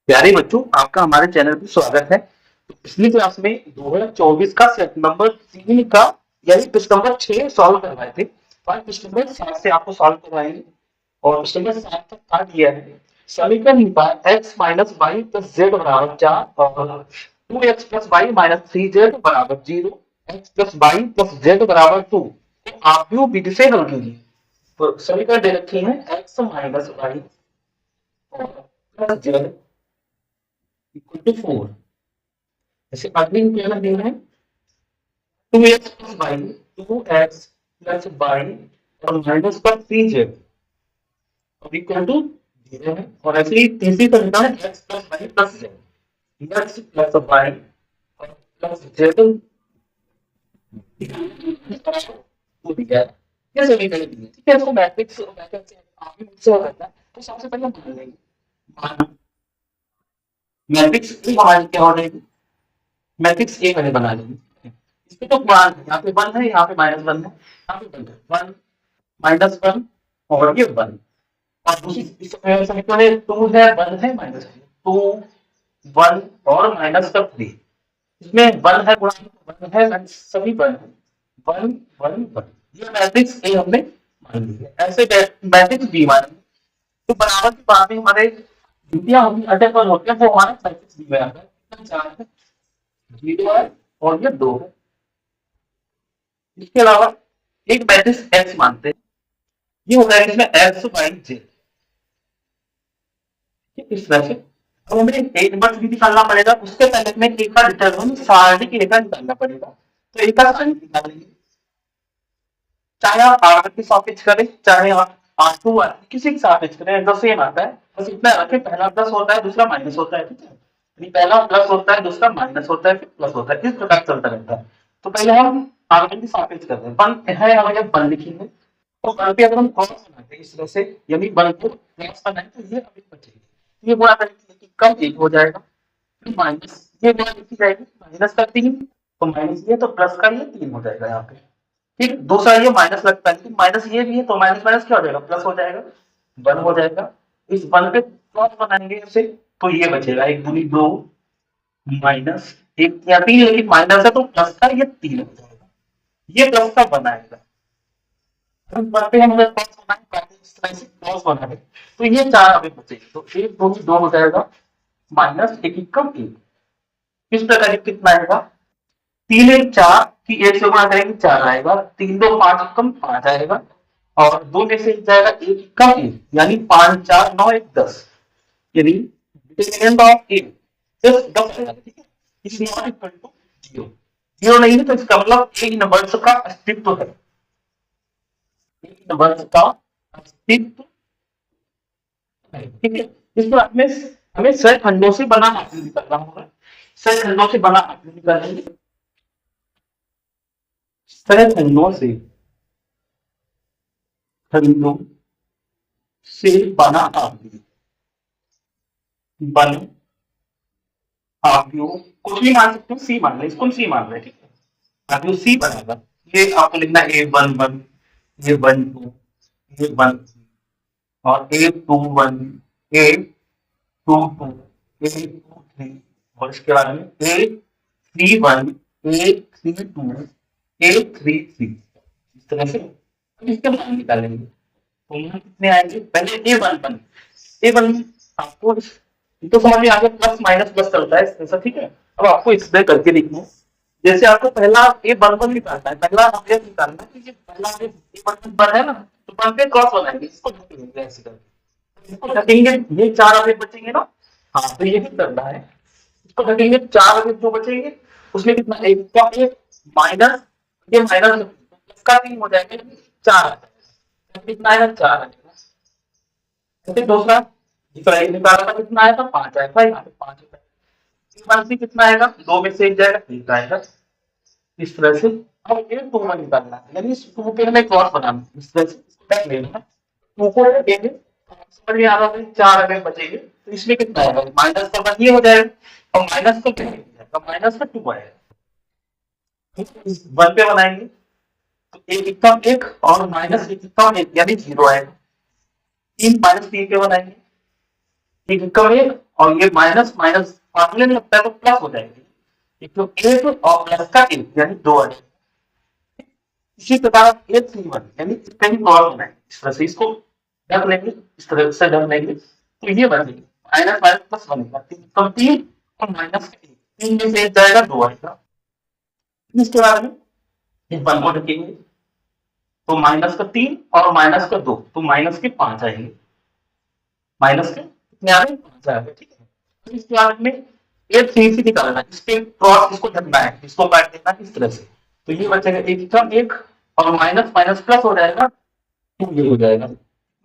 प्यारे बच्चों, आपका हमारे चैनल पर स्वागत है। तो पिछली क्लास में 2024 का सेट नंबर 3 का यानी पृष्ठ नंबर 6 सॉल्व करवाए थे। तो आज पृष्ठ नंबर 7 से आपको सॉल्व करवाएंगे और पृष्ठ नंबर 7 तक काट दिया है। समीकरण निकाल x minus y plus z बराबर 4 और 2x plus Y minus 3z बराबर 0, x plus y plus z बराबर 2। तो आप भी विधि से हल कीजिए। तो समीकरण दे रखी है x minus y plus z equal to 4। ऐसे अगली इक्वेशन देना है 2x plus y, 2x plus y और माइनस पर 3z और इक्वल टू 0 है। और ऐसे ही तीसरी करना है x plus y plus z, x plus y और प्लस z वो दिया है। ये समीकरण दिए, ठीक है। तो मैट्रिक्स मैट्रिक्स आगे मुझसे हो जाता है। तो सबसे पहले हम मान लेंगे मैट्रिक्स ए हमारी क्या हो जाएगी, मैट्रिक्स ए मैंने बना लेंगे। इसमें तो मान यहाँ पे 1 है, यहाँ पे -1 है, यहाँ पे 1 है, 1 -1 और ये 1। और दूसरी समीकरण में 2 है, 1 है, -2 1 और माइनस का 3। इसमें 1 है, गुणा 1 है, सभी 1 है, 1 1 1। ये मैट्रिक्स ए हमने मान लिया। ऐसे मैट्रिक्स बी मान, तो बराबर की बात में हमारे द्वितीय हम अटैक होते हैं वो हमारा मैट्रिक्स बी में आता है। 4 है, 0 है और ये 2 है। इसके अलावा एक मैट्रिक्स एक्स मानते हैं, ये हो जाएगा इसमें एक्स वाई जेड। इस तरह से अब हमें एक इनवर्स भी निकालना पड़ेगा। उसके पहले में एक का डिटरमिनेंट सारणी के का निकालना पड़ेगा। तो एक का सारणी निकालेंगे, चाहे आप आर के सापेक्ष करें चाहे आप आर टू किसी के सापेक्ष करें, तो सेम आता है। बस इतना रखें, पहला प्लस होता है दूसरा माइनस होता है, ठीक है। यानी पहला प्लस होता है दूसरा माइनस होता है फिर प्लस होता है, इस प्रकार चलता रहता है। तो पहले हम आर के सापेक्ष करते हैं। वन है हमारे वन लिखेंगे, तो वन पे अगर हम क्रॉस बनाते हैं इस तरह से, यानी वन को क्रॉस बनाए तो ये अभी बचेगी। ये गुणा करेंगे कम एक हो जाएगा, फिर माइनस ये गुणा लिखी जाएगी माइनस का 3, तो माइनस ये तो प्लस का ये 3 हो जाएगा यहाँ पे। ठीक, दूसरा ये माइनस लगता है, माइनस ये भी है तो माइनस माइनस क्या हो जाएगा, प्लस हो जाएगा, 1 हो जाएगा। इस 1 पे क्रॉस बनाएंगे इसे, तो ये बचेगा 1 दूनी 2 माइनस 1 या 3, लेकिन माइनस है तो प्लस का ये 3 हो जाएगा, ये प्लस का बनाएगा। पे हम अगर क्रॉस बनाए इस तरह से क्रॉस बनाए तो ये 4 अभी बचेगा, तो 1 दूनी 2 हो जाएगा माइनस 1 कम 1। इस प्रकार कितना आएगा, 3 1 4 की 1 से गुणा करेंगे 4 आएगा, 3 2 5 कम 5 आएगा और 2 में से जाएगा 1 कम 1, यानी 5 4 9 1 10, यानी डिटरमिनेंट ऑफ ए 10 आएगा, ठीक है। इस नॉट इक्वल टू 0, 0 नहीं है तो इसका मतलब ए नंबर्स का अस्तित्व है, ए नंबर्स का अस्तित्व है, ठीक है। इस पर हमें हमें सह खंडों से बना आकृति निकालना होगा। सह खंडों से बना आकृति निकालेंगे, सह खंडों से खंडों से बना आकृति, बन आव्यूह कुछ भी मान सकते हो, सी मान लें, इसको सी मान लें, ठीक है। आव्यूह सी बराबर ये आपको लिखना a one one, a one two, a one और a two one, a two two, a two three और इसके बाद में a three one, a three two, a three three. इस तरह से इसके मान निकालेंगे तो यहाँ कितने आएंगे, पहले ए वन वन, ए वन आपको तो समझ में आ गया, प्लस माइनस प्लस चलता है ऐसा, ठीक है। अब आपको इस तरह करके लिखना है, जैसे आपको पहला ए वन वन निकालना है, पहला आपको निकालना है कि पहला ए वन वन है ना, तो वन पे क्रॉस बनाएंगे, इसको ढकेंगे ऐसे करके, इसको ढकेंगे, ये 4 आगे बचेंगे ना। हाँ, तो ये भी करना है, इसको ढकेंगे 4 आगे जो बचेंगे उसमें कितना एक का एक माइनस, ये माइनस प्लस का 3 हो जाएगा, 4 कितना आएगा 4 आएगा। फिर दूसरा निकाला था कितना आया था 5 आएगा, यहाँ पे 5 होता है, कितना आएगा 2 में से 1 जाएगा 1 आएगा। इस तरह से अब ये 2 में निकालना है, यानी इस 2 पे हमें क्रॉस बनाना है, इस तरह से इसको लेना है, 2 को रखेंगे, समझ में आ रहा है 4 अगर बचेंगे तो इसमें कितना आएगा माइनस का 1 ये हो जाएगा और माइनस का 2 जाएगा, माइनस का 2 आएगा। इस 1 पे बनाएंगे तो 1 कम 1 और माइनस 1 कम 1 यानी 0 आएगा। 3 माइनस 3 पे बनाएंगे, 1 कम 1 और ये माइनस माइनस फार्मूले में लगता है तो प्लस हो जाएगी, एक तो एक और प्लस का एक यानी दो आ जाएगा। इसी प्रकार एक सी वन यानी इसका भी प्लॉट होना है, इस तरह से इसको ढक लेंगे, इस तरह से ढक लेंगे तो ये बनेगी माइनस माइनस प्लस बनेगा, तो तीन और माइनस तीन में से एक जाएगा दो आएगा। इसके बाद में इस वन को ढकेंगे तो माइनस का तीन और माइनस का दो तो माइनस के पांच आएंगे, माइनस के कितने आ रहे हैं पांच आ रहे, ठीक है। तो इसके बाद में एक थ्री से निकालना है, इसके क्रॉस इसको ढकना है, इसको काट देना है इस तरह से, तो ये बचेगा एक कम एक और माइनस माइनस प्लस हो जाएगा, तो ये हो जाएगा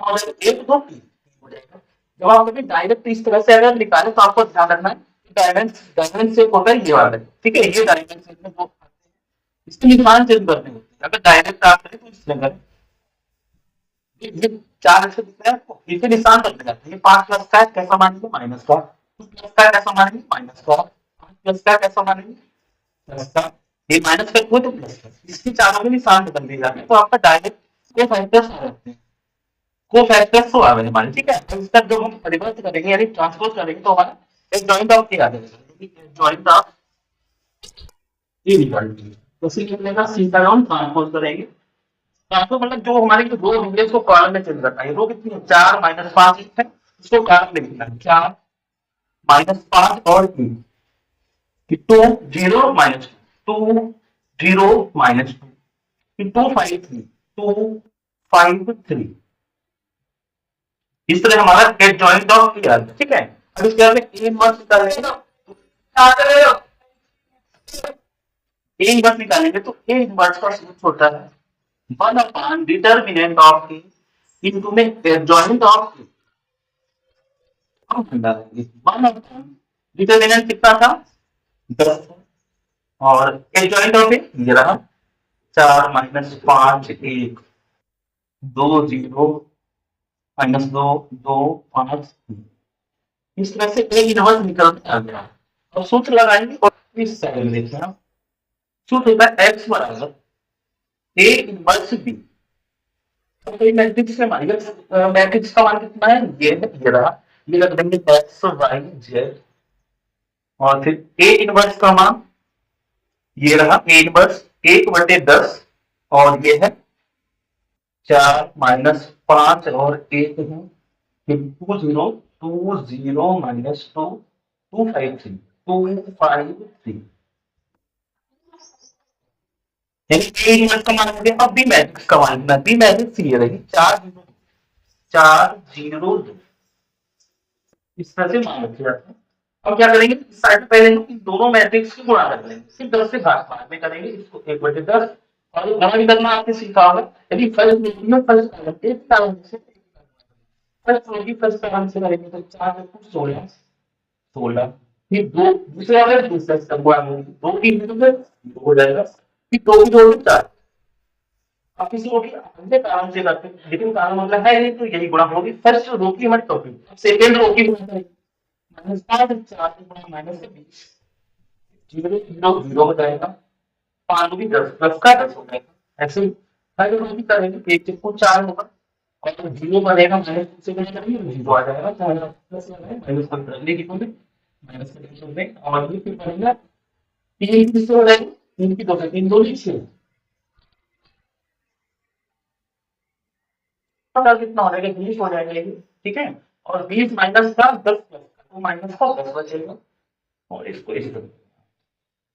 और एक दो तीन हो जाएगा। जब आप कभी डायरेक्ट इस तरह से अगर निकाले तो आपको ध्यान रखना है डायमंड शेप होता है ये वाला, ठीक है, ये डायमंड शेप में वो इसके निशान चेंज करने होते हैं, अगर डायरेक्ट आप करें तो इस तरह करें, ये चार ऐसे दिख रहे हैं आपको, इसे निशान करने जाते हैं, ये पांच प्लस का कैसा मानेंगे माइनस का, प्लस का कैसा मानेंगे माइनस का, पांच प्लस का कैसा मानेंगे प्लस का, ये माइनस का कोई तो प्लस का, इसकी चारों में निशान बदल दिए जाते हैं तो आपका डायरेक्ट को फैक्टर्स आ जाते हैं, को फैक्टर्स तो आ गए हमारे, ठीक है। तो इसका जब हम परिवर्त करेंगे यानी ट्रांसपोज करेंगे तो हमारा एक जॉइंट ऑफ क्या आ जाएगा, जॉइंट ऑफ ये निकाल तो सी निकलेगा, सी का हम ट्रांसपोज करेंगे, ट्रांसपोज मतलब जो हमारी रो होंगे उसको कॉलम में चेंज करना है, रो कितनी है चार माइनस पांच है, इसको कॉलम में लिखना है चार माइनस पांच और तीन, two zero minus two zero minus two two five three two five three, इस तरह हमारा गेट जॉइंट ऑफ क्लियर, ठीक है। अब इसके बाद में ए इनवर्स निकालेंगे ना, ए इनवर्स निकालेंगे तो ए इनवर्स का सूत्र होता है one upon determinant of A into में एडजॉइंट ऑफ ए, हम डालेंगे वन अपॉन डिटर्मिनेंट कितना था 10 और एडजॉइंट ऑफ ए ये रहा चार माइनस पांच एक दो जीरो माइनस दो दो पांच, इस तरह से ए इनवर्स निकल के आ गया। और सूत्र लगाएंगे और इस साइड में देखिए आप सूत्र होता है एक्स बराबर ए इनवर्स बी, तो मैट्रिक्स में मानिएगा मैट्रिक्स का मान कितना है ये रहा, ये रख देंगे एक्स वाई जेड और फिर ए इनवर्स का मान ये रहा ए इनवर्स एक बटे 10 और ये है चार माइनस पांच और एक है two zero minus two two five three यानी ए इनवर्स का मान हो गया। अब बी मैट्रिक्स का मान कितना, बी मैट्रिक्स ये रहेगी चार जीरो दो, इस तरह से मान रखे जाते हैं। अब क्या करेंगे साइड पहले इन दोनों मैट्रिक्स को गुणा कर लेंगे, सिर्फ 10 से भाग बाद में करेंगे इसको एक बटे 10 और गुणा भी करना आपने सीखा होगा, यदि फर्स्ट में फर्स्ट कॉलम एक कॉलम से फर्स्ट होगी फर्स्ट कॉलम से करेंगे तो 4 में 16 16 फिर दो दूसरे वाले दूसरे से गुणा करेंगे दो की दो हो जाएगा, फिर दो की दो चार, अब किसी रो की अन्य कारण से करते हैं लेकिन कारण मतलब है नहीं तो यही गुणा होगी, फर्स्ट रो की हमारी टॉपिक, अब सेकंड रो की गुणा करेंगे माइनस पांच चार गुणा माइनस से 20 जीरो जीरो जीरो हो जाएगा, पांच भी 10 प्लस का 10 हो जाएगा, ऐसे हर रो की करेंगे एक को 4 होगा और जीरो बनेगा माइनस से गुणा करेंगे जीरो आ जाएगा, चाहे प्लस माइनस कर देंगे की में माइनस कर देंगे और ये फिर बनेगा तीन किससे हो जाएगा तीन की दो से तीन दो छह, कितना हो जाएगा 20 हो जाएगा ये, ठीक है। और 20 माइनस का 10 प्लस का तो माइनस का 10 बचेगा और इसको इस तरह,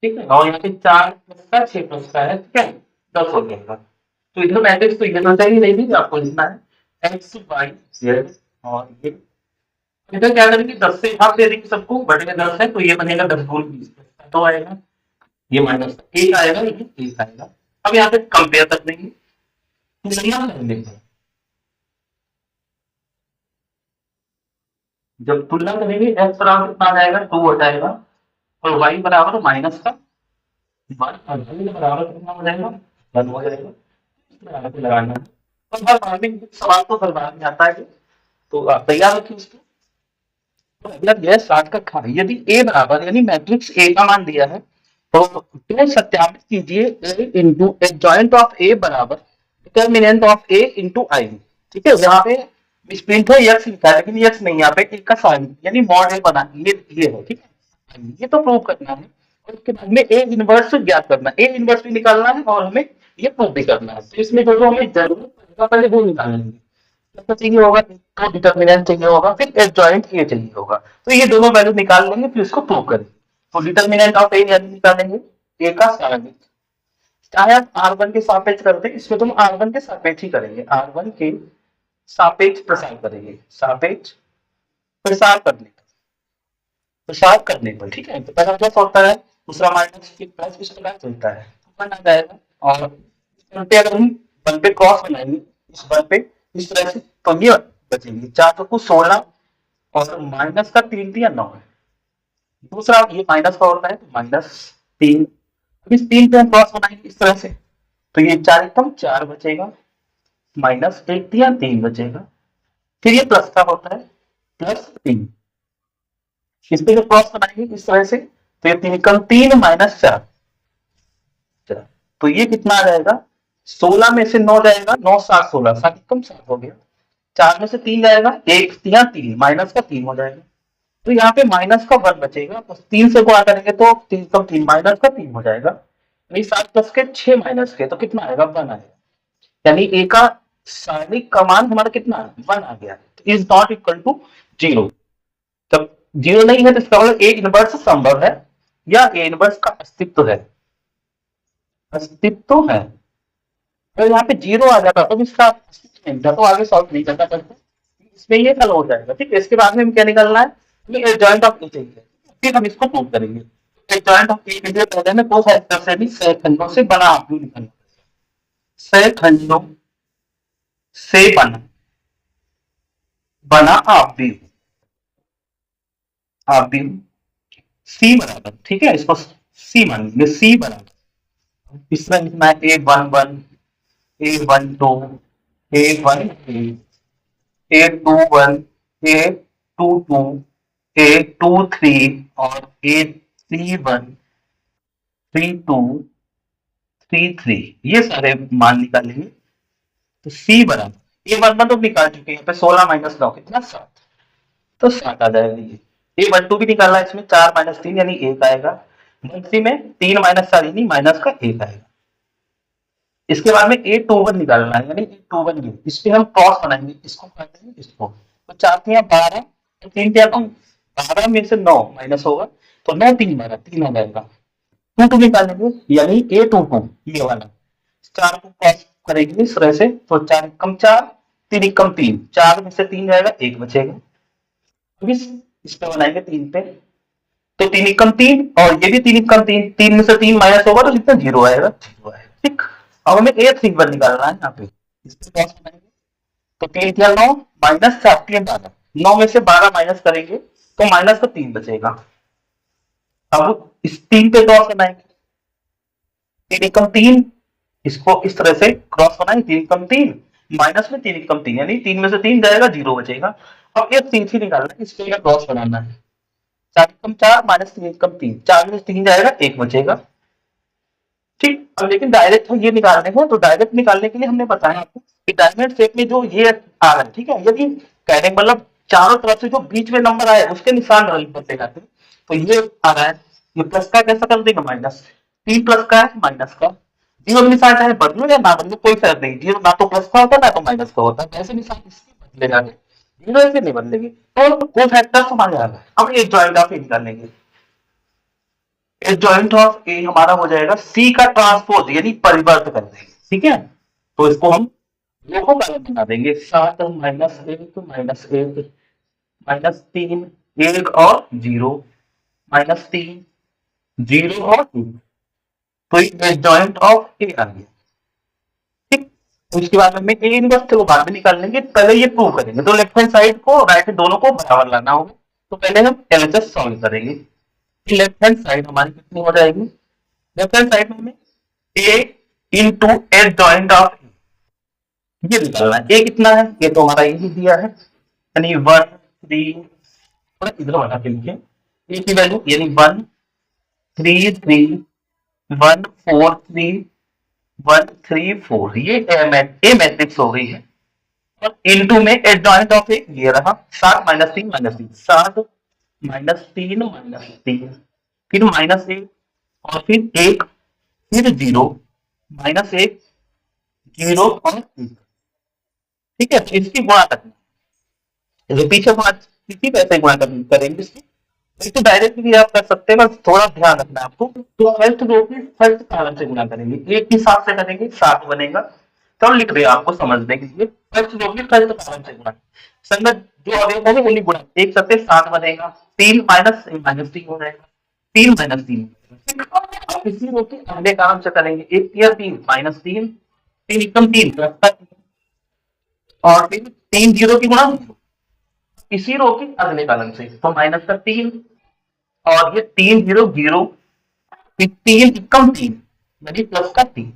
ठीक है। और यहाँ पे 4 प्लस का 6 प्लस का है, ठीक है 10 हो जाएगा। तो इधर मैट्रिक्स तो ये ना चाहिए नहीं भी आपको लिखना है एक्स वाई जेड और ये इधर क्या करेंगे 10 से भाग दे देंगे सबको बटे में 10 है तो ये बनेगा 10 गुण 20 तो आएगा ये माइनस एक आएगा ये एक आएगा। अब यहाँ पे कंपेयर कर देंगे जब तुलना करेंगे एक्स बराबर कितना आ जाएगा 2 हो जाएगा और वाई बराबर माइनस का 1 और z बराबर कितना हो जाएगा 1 हो जाएगा, लगाना है और बस आगे सवाल तो करवा में आता है तो आप तैयार रखिए उसको। तो अगला यह स्टार्ट का खा यदि ए बराबर यानी मैट्रिक्स ए का मान दिया है तो सत्यापित कीजिए ए इंटू जॉइंट ऑफ ए बराबर डिटर्मिनेंट ऑफ ए इंटू आई, ठीक है। यहाँ पे मिस प्रिंट है यक्स लिखा है लेकिन यक्स नहीं, यहाँ पे एक का साइन यानी मॉड है बना, ये है ठीक है, ये तो प्रूव करना है। और उसके बाद में ए इनवर्स ज्ञात करना है, ए इनवर्स भी निकालना है और हमें ये प्रूव भी करना है। तो इसमें जो हमें जरूरत पड़ेगा पहले वो निकाल लेंगे। तो चाहिए होगा तो डिटर्मिनेंट चाहिए होगा, फिर एडजॉइंट ए चाहिए होगा। तो ये दोनों वैल्यू निकाल लेंगे फिर इसको प्रूव करेंगे। तो डिटर्मिनेंट ऑफ ए यानी निकालेंगे ए का साइन, चाहे आप R1 के सापेक्ष करते हैं, इसमें तुम R1 के सापेक्ष ही करेंगे, R1 के सापेक्ष प्रसार करेंगे, सापेक्ष प्रसार करने पर, प्रसार करने पर ठीक है। तो पहला प्लस होता है, दूसरा माइनस, फिर प्लस, इस प्रकार चलता है, वन आ जाएगा। और इस बल पे अगर हम बल पे क्रॉस बनाएंगे, इस बल पे इस तरह से, तो ये बचेंगे 4 को 16 और माइनस का 3 दिया 9 है। दूसरा ये माइनस का होता है तो -3, अब इस 3 पे हम क्रॉस बनाएंगे इस तरह से, तो ये 4 एकदम 4 बचेगा, -1 दिया 3 बचेगा। फिर ये प्लस का होता है +3, इस पे जो क्रॉस बनाएंगे इस तरह से, तो ये 3 कम 3 -4, तो ये कितना आ जाएगा, 16 में से 9 जाएगा, 9 7 16, 7 कम 7 हो गया, 4 में से 3 जाएगा, 1 दिया 3, माइनस का 3 हो जाएगा। तो यहाँ पे माइनस का 1 बचेगा, बस 3 से गुणा करेंगे तो 3 कम 3 माइनस का 3 हो जाएगा। 7 प्लस के 6 माइनस के, तो कितना आएगा 1 आएगा, यानी ए का सारणिक का मान हमारा कितना 1 आ गया। इज नॉट इक्वल टू 0, जब 0 नहीं है तो इसका मतलब ए इनवर्स संभव है या ए इनवर्स का अस्तित्व है, अस्तित्व है। तो यहाँ पे 0 आ जाता तो इसका अस्तित्व नहीं था, तो आगे सॉल्व नहीं करना पड़ता, इसमें ये हल हो जाएगा ठीक है। इसके बाद में क्या निकालना है, एडजॉइंट ऑफ ए चाहिए, फिर हम इसको प्रूव करेंगे। एडजॉइंट ऑफ ए के लिए पहले हमें दो फैक्टर से भी सहखंडों से बना आपको निकालना, सहखंडों से बना बना आप भी, आप भी सी बराबर ठीक है, इसको सी मानेंगे, सी बराबर, तीसरा लिखना है A11, A12, A13, A21, A22, A23 और A31, 32, 33, ये सारे मान निकालेंगे। तो सी बराबर A11 तो निकाल चुके हैं, पे 16 माइनस 9 कितना 7, तो 7 आ जाएगा। ये A12 भी निकालना है, इसमें 4 माइनस 3 यानी 1 आएगा, 13 में 3 माइनस 4 यानी माइनस का 1 आएगा। इसके बाद में A21 निकालना है, यानी A21 ये, इस पे हम क्रॉस बनाएंगे, इसको काटेंगे इसको, तो 4 3 12, 3 क्या, 12 में से 9 माइनस होगा, तो 9 3 12, 3 आ जाएगा। 2 निकालेंगे यानी A22 ये वाला, 4 को क्रॉस करेंगे इस तरह से, तो 4 कम 4, 3 कम 3, 4 में से 3 जाएगा 1 बचेगा। अब इस पे बनाएंगे 3 पे, तो 3 कम 3 और ये भी 3 कम 3, 3 में से 3 माइनस होगा तो कितना 0 आएगा, 0 आएगा ठीक। अब हमें A31 निकालना है, यहाँ पे इस पे क्रॉस बनाएंगे, तो 3 क्या 9 माइनस 4 3 12, 9 में से 12 माइनस करेंगे तो माइनस का 3 बचेगा। अब इस 3 पे क्रॉस बनाएंगे, 3 कम 3, इसको इस तरह से क्रॉस बनाएंगे, 3 कम 3 माइनस में 3 कम 3, यानी 3 में से 3 जाएगा 0 बचेगा। अब एक 3 निकालना है, इस पे क्रॉस बनाना है, 4 कम 4 माइनस 3 कम 3, 4 में से 3 जाएगा 1 बचेगा ठीक। अब लेकिन डायरेक्ट ये निकालने को, तो डायरेक्ट निकालने के लिए हमने बताया आपको कि डायमंड शेप में जो ये आ रहा है ठीक है, यदि कहने मतलब चारों तरफ से जो बीच में नंबर आए उसके निशान बदले जाते हैं, तो ये आ रहा है, ये प्लस का कैसा कर देगा माइनस, 3 प्लस का है माइनस का, 0 निशान चाहे बदलो या ना बदलो कोई फर्क नहीं, 0 ना तो प्लस का होता ना तो माइनस का होता है, ऐसे निशान इसके बदले जाते, 0 ऐसे नहीं बदलेगी, तो वो फैक्टर हमारे आ रहा है। अब ये जॉइंट ऑफ निकाल लेंगे, जॉइंट ऑफ ए हमारा हो जाएगा सी का ट्रांसपोज यानी परिवर्त कर देंगे ठीक है। तो इसको हम लोगों का बना देंगे, 7 -1 -1 -3 1 और 0 -3 0 और 2, तो ये जॉइंट ऑफ ए आ गया ठीक। तो इसके बाद में ए इनवर्स थे वो बाद में निकाल लेंगे, पहले ये प्रूव करेंगे, तो लेफ्ट हैंड साइड को राइट हैंड दोनों को बराबर लाना होगा। तो पहले हम एलएचएस सॉल्व करेंगे, लेफ्ट हैंड साइड हमारी कितनी हो जाएगी, लेफ्ट हैंड साइड में हमें a into H joint of ये निकालना है, a कितना है, ये तो हमारा यही दिया है, यानी 1 3, थोड़ा इधर बना के लिखे, a की वैल्यू यानी 1 3 3 1 4 3 1 3 4, ये ए मैट्रिक्स हो गई है। और इनटू में एडजॉइंट ऑफ एक ये रहा 7 - 3 - 3 7 - 3 - 3 फिर -1 और फिर 1 फिर 0 -1 0 और 1। ठीक है, तो इसकी गुणा करनी जो पीछे गुणा किसी पैसे गुणा करेंगे इसकी। एक तो डायरेक्ट भी आप कर सकते हैं, बस थोड़ा ध्यान रखना है आपको। तो फर्स्ट रो की फर्स्ट कॉलम से गुणा करेंगे, एक के साथ से करेंगे 7 बनेगा। तो लिख रहे हैं आपको समझने के लिए, फर्स्ट रो की फर्स्ट कॉलम से गुणा संगत जो अवयव होंगे उन्हीं गुणा, एक सत्य 7 बनेगा, 3 माइनस माइनस 3 हो जाएगा, 3 - 3। अब इसी रो के अगले कॉलम से करेंगे, एक या 3 -3 3 एकदम 3 और फिर 3 जीरो की गुणा इसी रो के अगले कॉलम से, तो -3 और ये 3 जीरो जीरो फिर 3 कम 3 यानी +3।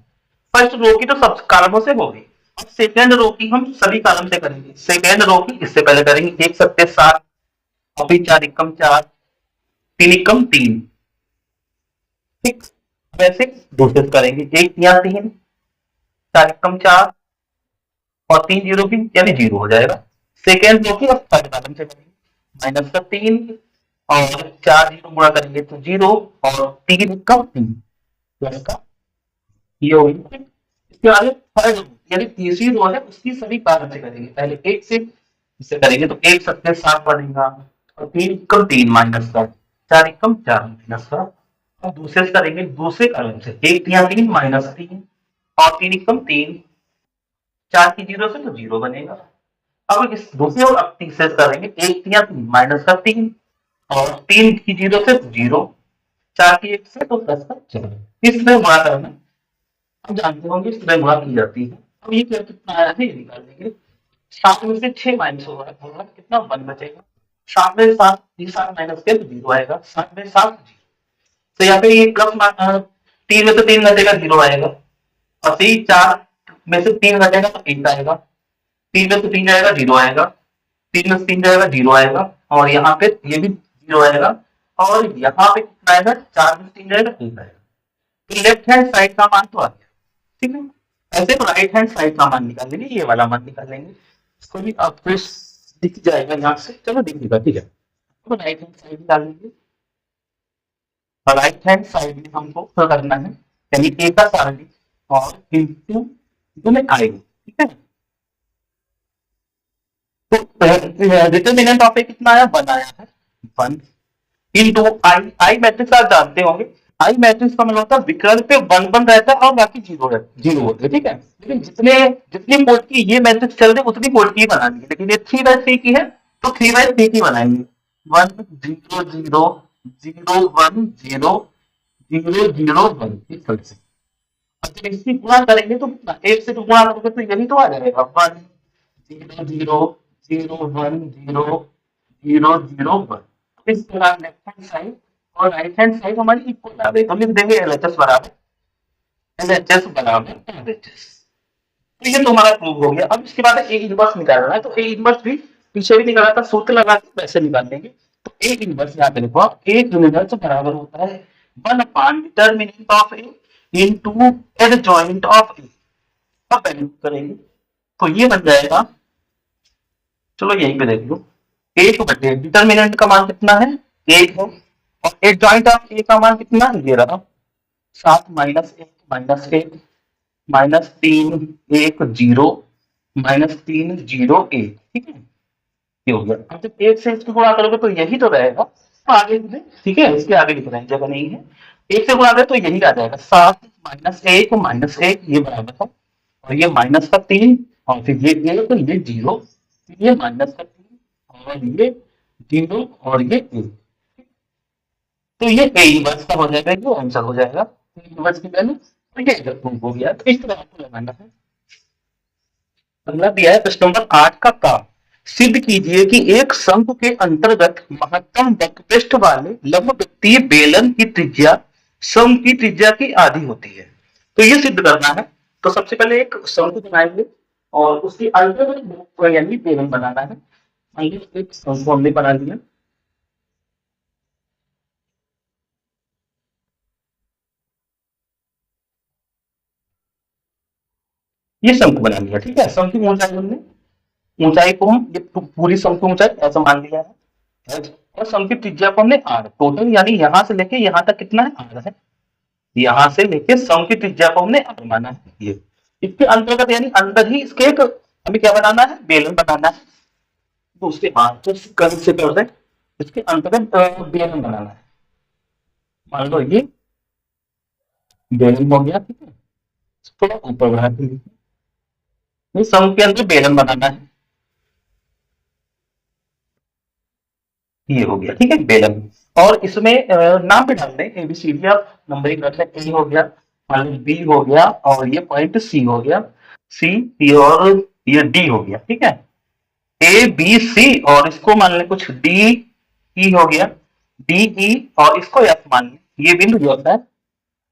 फर्स्ट रो की तो सब कॉलमों से होगी। अब सेकेंड रो की हम सभी कॉलम से करेंगे। सेकेंड रो की इससे पहले करेंगे, एक सत्य 7 और फिर 4 एकम 4 3 एकम 3। ठीक, वैसे दूसरे से करेंगे, एक या 3 4 एकम 4 और 3 जीरो की यानी 0 हो जाएगा। सेकेंड रो की अब थर्ड कॉलम से करेंगे, -3 और 4 जीरो गुणा करेंगे तो 0 और 3 कम 3 प्लस का ये होगी। इसके आगे थर्ड यानी तीसरी रो है उसकी सभी कारण से करेंगे, पहले एक से इससे करेंगे तो एक सत्य 7 बनेगा और 3 कम 3 -7 4 एकम 4 -7। अब दूसरे से करेंगे, दूसरे कारण से एक या 3 -3 और 3 एकम 3 4 की 0 से तो 0 बनेगा। अब इस दूसरे और अब तीसरे से करेंगे, एक या 3 -3 और 3 की 0 से 0 4 की 1 से तो प्लस का 4। इसमें गुणा करना आप जानते होंगे, इस तरह गुणा की जाती है। अब ये क्या कितना आया है ये निकाल देंगे। 7 में से 6 माइनस होगा कितना 1 बचेगा। 7 में 7 7 माइनस किया तो 0 आएगा, 7 में 7 तो यहाँ पे ये प्लस 3 में से 3 घटेगा 0 आएगा और 4 में से 3 घटेगा तो 1 आएगा, 3 में से 3 जाएगा 0 आएगा, 3 में से 3 जाएगा 0 आएगा और यहाँ पे ये भी 0 आएगा और यहाँ पे कितना आएगा 4 में से 3 जाएगा 1 आएगा। तो लेफ्ट हैंड साइड का मान तो आ गया। ठीक है, ऐसे तो राइट हैंड साइड का मान निकाल लेंगे, ये वाला मान निकाल लेंगे। इसको भी आपको दिख जाएगा यहाँ से, चलो दिख जाएगा। ठीक है, तो राइट हैंड साइड निकाल लेंगे और राइट हैंड साइड में हमको करना है यानी ए का सारणी और इंटू में आएगी। ठीक है, तो डिटर्मिनेंट ऑफ ए कितना आया 1 आया है, 1 इंटू आई। आई मैट्रिक्स आप जानते होंगे, आई मैट्रिक्स का मतलब होता है विकर्ण पे 1 1 रहता है और बाकी 0 होते हैं। ठीक है, लेकिन जितने जितनी पोर्ट की ये मैट्रिक्स चल रही है उतनी पोर्ट की बनानी है, लेकिन ये 3/3 की है तो 3/3 की बनाएंगे। 1 0 0 0 1 0 0 0 1 इस तरह से। अब जब इसकी गुणा करेंगे तो एक से गुणा करोगे तो यही तो आ जाएगा 1 0 0 0 1 0 0 0 1। इस तरह लेफ्ट हैंड साइड और राइट हैंड साइड हमारी इक्वल आ गई, तो लिख देंगे एलएचएस बराबर एलएचएस। तो ये तो हमारा प्रूव हो गया। अब इसके बाद ए इनवर्स निकालना है, तो ए इनवर्स भी पीछे भी निकाला था, सूत्र लगा के वैसे निकाल देंगे। तो ए इनवर्स यहाँ पे लिखो, ए इनवर्स बराबर होता है 1 determinant of A into adjoint of A. अब वैल्यू करेंगे तो ये बन जाएगा, चलो यहीं पे देख लो, ए को बटे डिटर्मिनेंट का मान कितना है 1 है और एडजॉइंट ऑफ ए का मान कितना है ये रहा 7 -1 -3 1 0 -3 0 1। ठीक है, ये हो गया। अब जब 1 से इसको गुणा करोगे तो यही तो रहेगा, तो आगे ठीक है इसके आगे लिख रहे हैं, जगह नहीं है। 1 से गुणा करें तो यही आ जाएगा 7 -1 ये बराबर है और ये -3 और फिर ये 1 तो ये 0 ये -3 और ये 0 और ये 1। तो ये ए इनवर्स का हो जाएगा, ये आंसर हो जाएगा इनवर्स की वैल्यू। तो ये इधर प्रूव हो गया, तो इस तरह आपको लगाना है। अगला दिया है प्रश्न नंबर 8 का काम, सिद्ध कीजिए कि एक शंकु के अंतर्गत महत्तम वक्रपृष्ठ वाले लंबवृत्तीय बेलन की त्रिज्या शंकु की त्रिज्या की आधी होती है। तो ये सिद्ध करना है, तो सबसे पहले एक शंकु बनाएंगे और उसकी अंतर्गत यानी बेलन बनाना है। एक शंकु हमने बना लिया, ये शंकु बना लिया। ठीक है, शंकु कौन सा हमने ऊंचाई को हम ये पूरी सम की ऊंचाई ऐसा मान लिया है h, और सम की त्रिज्या को हमने r टोटल, यानी यहां से लेके यहां तक कितना है r है, यहां से लेके सम की त्रिज्या को हमने r माना है। ये इसके अंतर्गत यानी अंदर ही इसके एक हमें क्या बनाना है, बेलन बनाना है। तो उसके बाद तो कर्व से कर दे, इसके अंतर्गत बेलन बनाना है। मान लो ये बेलन हो गया, ठीक है, थोड़ा ऊपर बढ़ा के ये सम के अंदर बेलन बनाना है, ये हो गया, ठीक है, बेलन। और इसमें नाम भी डाल दें, एबीसीडी आप नंबरिंग रख लें, ए हो गया, मान लो बी हो गया, और ये पॉइंट सी हो गया, सी, और ये डी हो गया, ठीक है, ए बी सी, और इसको मान लें कुछ डी ई हो गया, डी ई, और इसको एफ मान लें, ये बिंदु जो होता है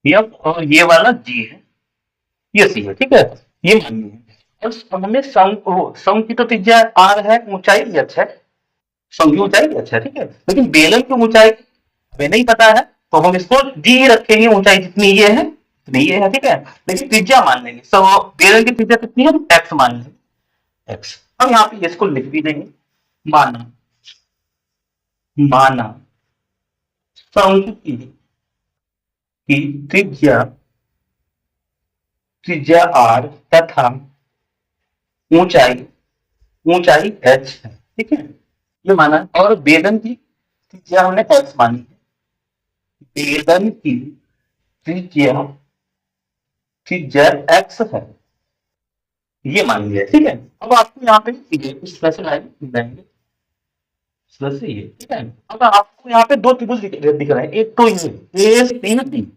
एफ, और ये वाला जी है, ये सी है, ठीक है, ये मान लिया। और हमें सम की तो त्रिज्या आर है, ऊंचाई एच है, सम की ऊंचाई एच है, ठीक है, लेकिन बेलन की ऊंचाई हमें नहीं पता है, तो हम इसको डी रखेंगे, ऊंचाई जितनी ये है उतनी ये है, ठीक है, लेकिन त्रिज्या मान लेंगे, तो बेलन की त्रिज्या कितनी है, एक्स मान लेंगे, एक्स। अब यहाँ पे इसको लिख भी देंगे, माना माना सम की त्रिज्या त्रिज्या आर तथा ऊंचाई ऊंचाई एच है, ठीक है, ये माना। और बेलन की त्रिज्या हमने एक्स मानी है, बेलन की त्रिज्या त्रिज्या एक्स है, ये मान लिया, ठीक है। अब आपको यहाँ पे इस तरह से लाइन मिलाएंगे, इस तरह से ये, ठीक है। अब आपको यहाँ पे दो त्रिभुज दिख रहे हैं, एक तो ये ए सी डी,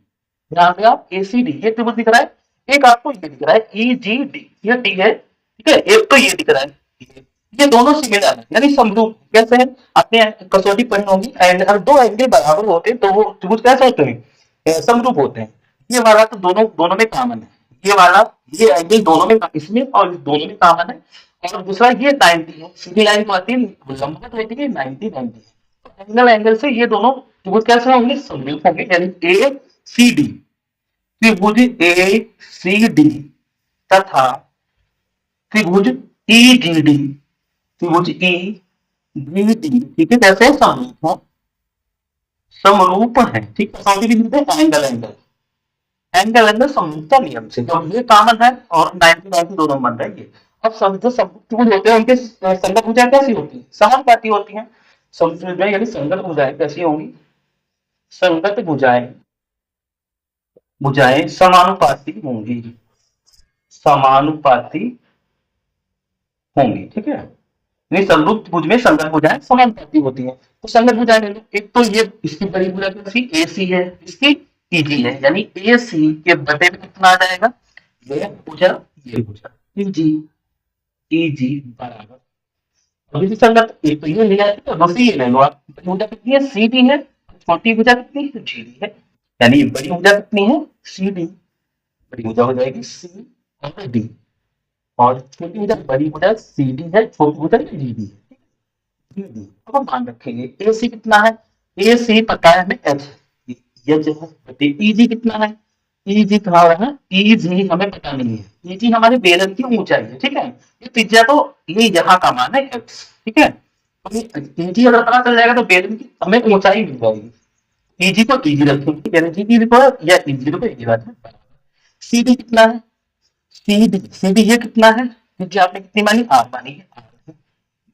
यहाँ पे आप ए सी डी ये त्रिभुज दिख रहा है, एक आपको ये दिख रहा है ई जी डी, ये डी है, ठीक है, एक तो ये दिख रहा है, ये दोनों सिमिलर है, यानी समरूप। कैसे है, आपने कसौटी पढ़ी होगी, एंड अगर दो एंगल बराबर होते हैं तो वो त्रिभुज कैसे होते हैं, समरूप होते हैं। ये वाला तो दोनों दोनों में कॉमन है, ये वाला ये एंगल दोनों में इसमें और दोनों में कॉमन है, और दूसरा ये 90 है, सीधी लाइन तो आती है, लंबवत रहती है 90 एंगल, एंगल से ये दोनों त्रिभुज कैसे होंगे, समरूप होंगे, यानी ए सी डी, त्रिभुज ए सी डी तथा त्रिभुज ई डी डी, त्रिभुज ई डी डी, ठीक है, कैसे समरूप है, समरूप है, ठीक है, भी मिलते हैं एंगल एंगल, एंगल एंगल समरूपता नियम से, तो ये कॉमन है, और 90 दोनों बन रहे हैं। अब जो समत्रिभुज होते हैं उनके संगत भुजाएं कैसी होती है, समानुपाती होती हैं। समत्रिभुज में यानी संगत भुजाएं कैसी होंगी, संगत भुजाएं भुजाएं समानुपाती होंगी, समानुपाती होंगी, ठीक है, यानी समरूप त्रिभुज में संगत भुजाएं समानुपाती होती हैं। तो संगत भुजाएं ले लो, एक तो ये इसकी बड़ी भुजा कैसी ए सी है, इसकी ईजी है, यानी ए सी के बटे में कितना आ जाएगा, ये भुजा ईजी, ईजी बराबर, अभी से संगत एक तो ये लिया है, तो दूसरी ये ले लो आप, भुजा कितनी है, सी डी है, छोटी भुजा कितनी है, जी डी है, यानी बड़ी भुजा कितनी है, सी डी, बड़ी भुजा हो जाएगी सी और डी, और छोटी भुजा बड़ी भुजा सी डी है, छोटी भुजा जी डी है। अब हम ध्यान रखेंगे ए सी कितना है, ए सी पता है हमें एच, ये जो है ईजी कितना है, ईजी कहाँ रहा है, ईजी हमें पता नहीं है, ईजी हमारे बेलन की ऊंचाई है, ठीक है, ये त्रिज्या तो ये यहाँ का मान है एक्स, ठीक है, ईजी अगर पता चल जाएगा तो बेलन की हमें ऊंचाई मिल जाएगी, ईजी को ईजी रखेंगे, यानी जी की या ईजी को ईजी रखें। सी डी कितना है, सी डी ये कितना है, त्रिज्या आपने कितनी मानी, आर मानी है,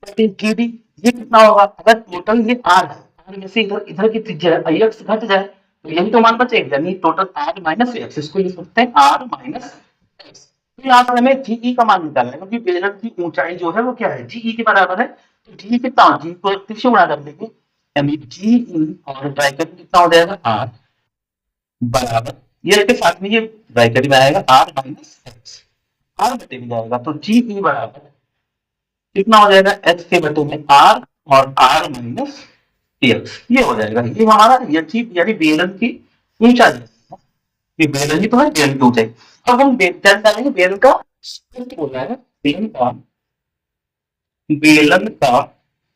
जी डी ये कितना होगा, अगर टोटल ये आर है, आर में से इधर इधर की त्रिज्या एक्स घट जाए तो यही तो मान बचेगा, यानी टोटल आर माइनस एक्स, इसको लिख सकते हैं आर माइनस एक्स। तो यहाँ पर हमें जीई का मान निकालना है, क्योंकि बेलन की ऊंचाई जो है वो क्या है, जीई के बराबर है, तो जी कितना, जी को 31 से गुणा कर देंगे, यानी जीई और ब्रैकेट कितना हो जाएगा, आर बराबर, ये के साथ में ये ब्रैकेट में आएगा आर माइनस एक्स, आर बटे में जाएगा, तो जीई बराबर कितना हो जाएगा, एच के बटे में आर, और आर माइनस एक्स, ये हो जाएगा, ये हमारा यानी बेलन की ऊंचाई, ये बेलन ही तो है, बेलन की ऊंचाई। अब हम जानेंगे बेलन का बोला है, बेलन का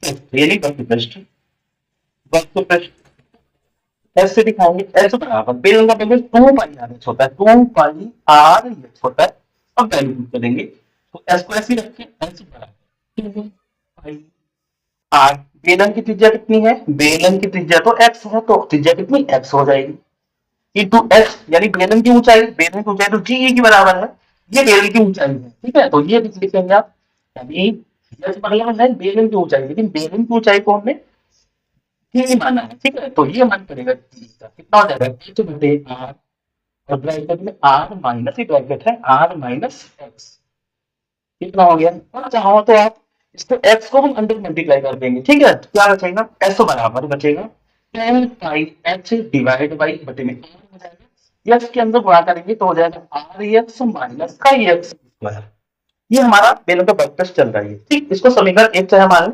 यानी वक्रपृष्ठ, वक्रपृष्ठ ऐसे दिखाएंगे, ऐसे बराबर बेलन का वैल्यू 2 पाई आर एच होता है, 2 पाई आर एच होता है। अब वैल्यू पुट करेंगे, तो एस को ऐसे रखें, एस बराबर आर बेलन की त्रिज्या कितनी है, बेलन की त्रिज्या तो एक्स है, तो त्रिज्या कितनी एक्स हो जाएगी इंटू एक्स, यानी बेलन की ऊंचाई, बेलन की ऊंचाई तो जी की बराबर है, ये बेलन की ऊंचाई है, ठीक है, तो ये लिखेंगे आप, यानी यस मतलब है बेलन की ऊंचाई, लेकिन बेलन की ऊंचाई को हमने जी माना है, ठीक है, तो ये मान पड़ेगा जी का, कितना हो जाएगा एच बटे आर, और ब्रैकेट में आर माइनस ही ब्रैकेट है आर माइनस एक्स, कितना हो गया, और चाहो तो आप इसको एक्स को हम अंडर मल्टीप्लाई कर देंगे, ठीक है, तो क्या बचेगा एस बराबर बचेगा 10 पाई एच डिवाइड बाई बटे में आर हो जाएगा, एक्स के अंदर गुणा करेंगे तो हो जाएगा आर एक्स माइनस का एक्स स्क्वायर, ये हमारा बेलन का वर्ग टेस्ट चल रहा है, ठीक, इसको समीकरण एक चाहे मान लें,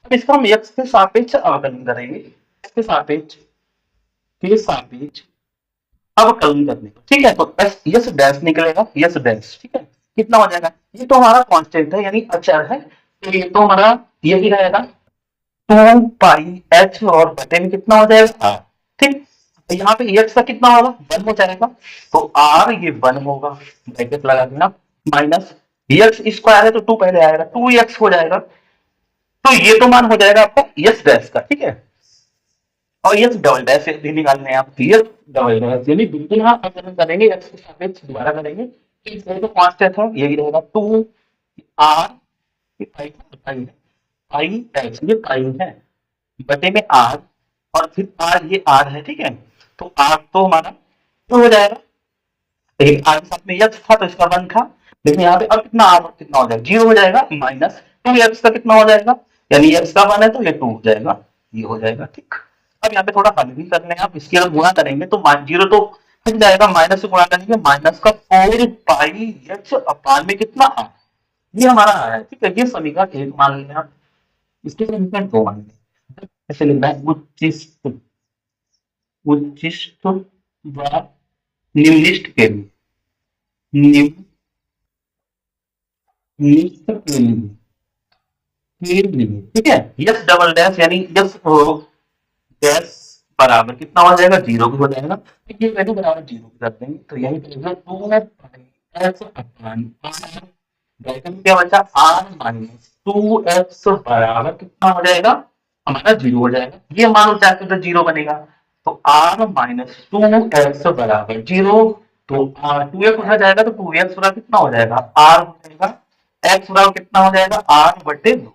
अब इसको हम एक्स के सापेक्ष अवकलन करेंगे, एक्स के सापेक्ष अवकलन करने को, ठीक है, तो एस यस डैश निकलेगा, यस डैश, ठीक है, कितना हो जाएगा, ये तो हमारा कांस्टेंट है यानी अचर है, तो ये तो हमारा ये भी रहेगा 2 पाई एच और बटे में कितना हो जाएगा आर, ठीक, तो यहाँ पे एक्स का कितना होगा 1 हो जाएगा, तो आर ये 1 होगा, ब्रैकेट लगा देना, माइनस एक्स स्क्वायर है तो 2 पहले आएगा 2x हो जाएगा, तो ये तो मान हो जाएगा आपका यस डैश का, ठीक है, और यस डबल डैश भी निकालने हैं आप, यस डबल डैश यानी बिल्कुल यहाँ अवकलन करेंगे एक्स के सापेक्ष दोबारा करेंगे, ये तो कांस्टेंट है ये भी रहेगा 2 आर आई एच, ये पाई है बटे में आर, और फिर आर ये आर है, ठीक है, तो आर तो हमारा तो हो जाएगा, लेकिन आर के साथ में यक्स था तो इसका 1 था, लेकिन यहाँ पे अब कितना आर कितना हो जाएगा 0 हो जाएगा, माइनस 2x का कितना हो जाएगा, यानी x का 1 है तो ये 2 हो जाएगा, ये हो जाएगा, ठीक, अब यहाँ पे थोड़ा हल भी कर लें आप, इसके अगर गुणा करेंगे तो 0 तो हट जाएगा, माइनस से गुणा करेंगे, माइनस का 4 पाई एच अपान में कितना आर, ये हमारा आया है, ठीक है, ये समीकरण एक मान लें आप, इसके समीकरण 2 मान लें, ऐसे लिखना है उच्चिष्ट उच्चिष्ट व निम्निष्ट के लिए, निम्निष्ट के लिए, ठीक है, यस डबल डैश यानी यस डैश बराबर कितना हो जाएगा 0 की हो जाएगा, तो ये वैल्यू बराबर 0 की कर देंगे, तो यही करेंगे 2 एच अपान आर, ब्रैकेट में क्या बचा आर माइनस 2x बराबर कितना हो जाएगा हमारा 0 हो जाएगा, ये मान चाहते तो 0 बनेगा, तो r माइनस 2x बराबर 0, तो 2x उधर जाएगा तो 2x बराबर कितना हो जाएगा r हो जाएगा, x बराबर कितना हो जाएगा r बटे 2,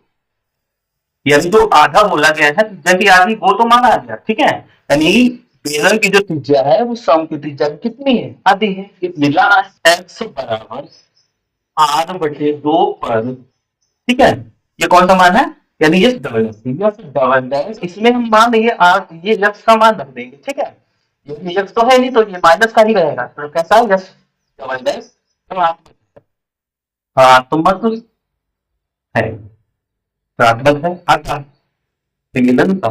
यानी जो आधा बोला गया है त्रिज्या की आधी वो तो माना गया, ठीक है, यानी बेलन की जो त्रिज्या है वो सम की त्रिज्या कितनी है आधी है, ये मिला है x बराबर आर बटे 2 पर, ठीक है, ये कौन सा मान है, यानी ये डबल डैश, इसमें हम मान ये आर ये यक्स का मान रख देंगे, ठीक है, ये यक्स तो है नहीं तो ये माइनस का ही रहेगा, तो कैसा है यक्स डबल डैश, तो आप हाँ तो मतलब है प्राथमिक है आता बेलन का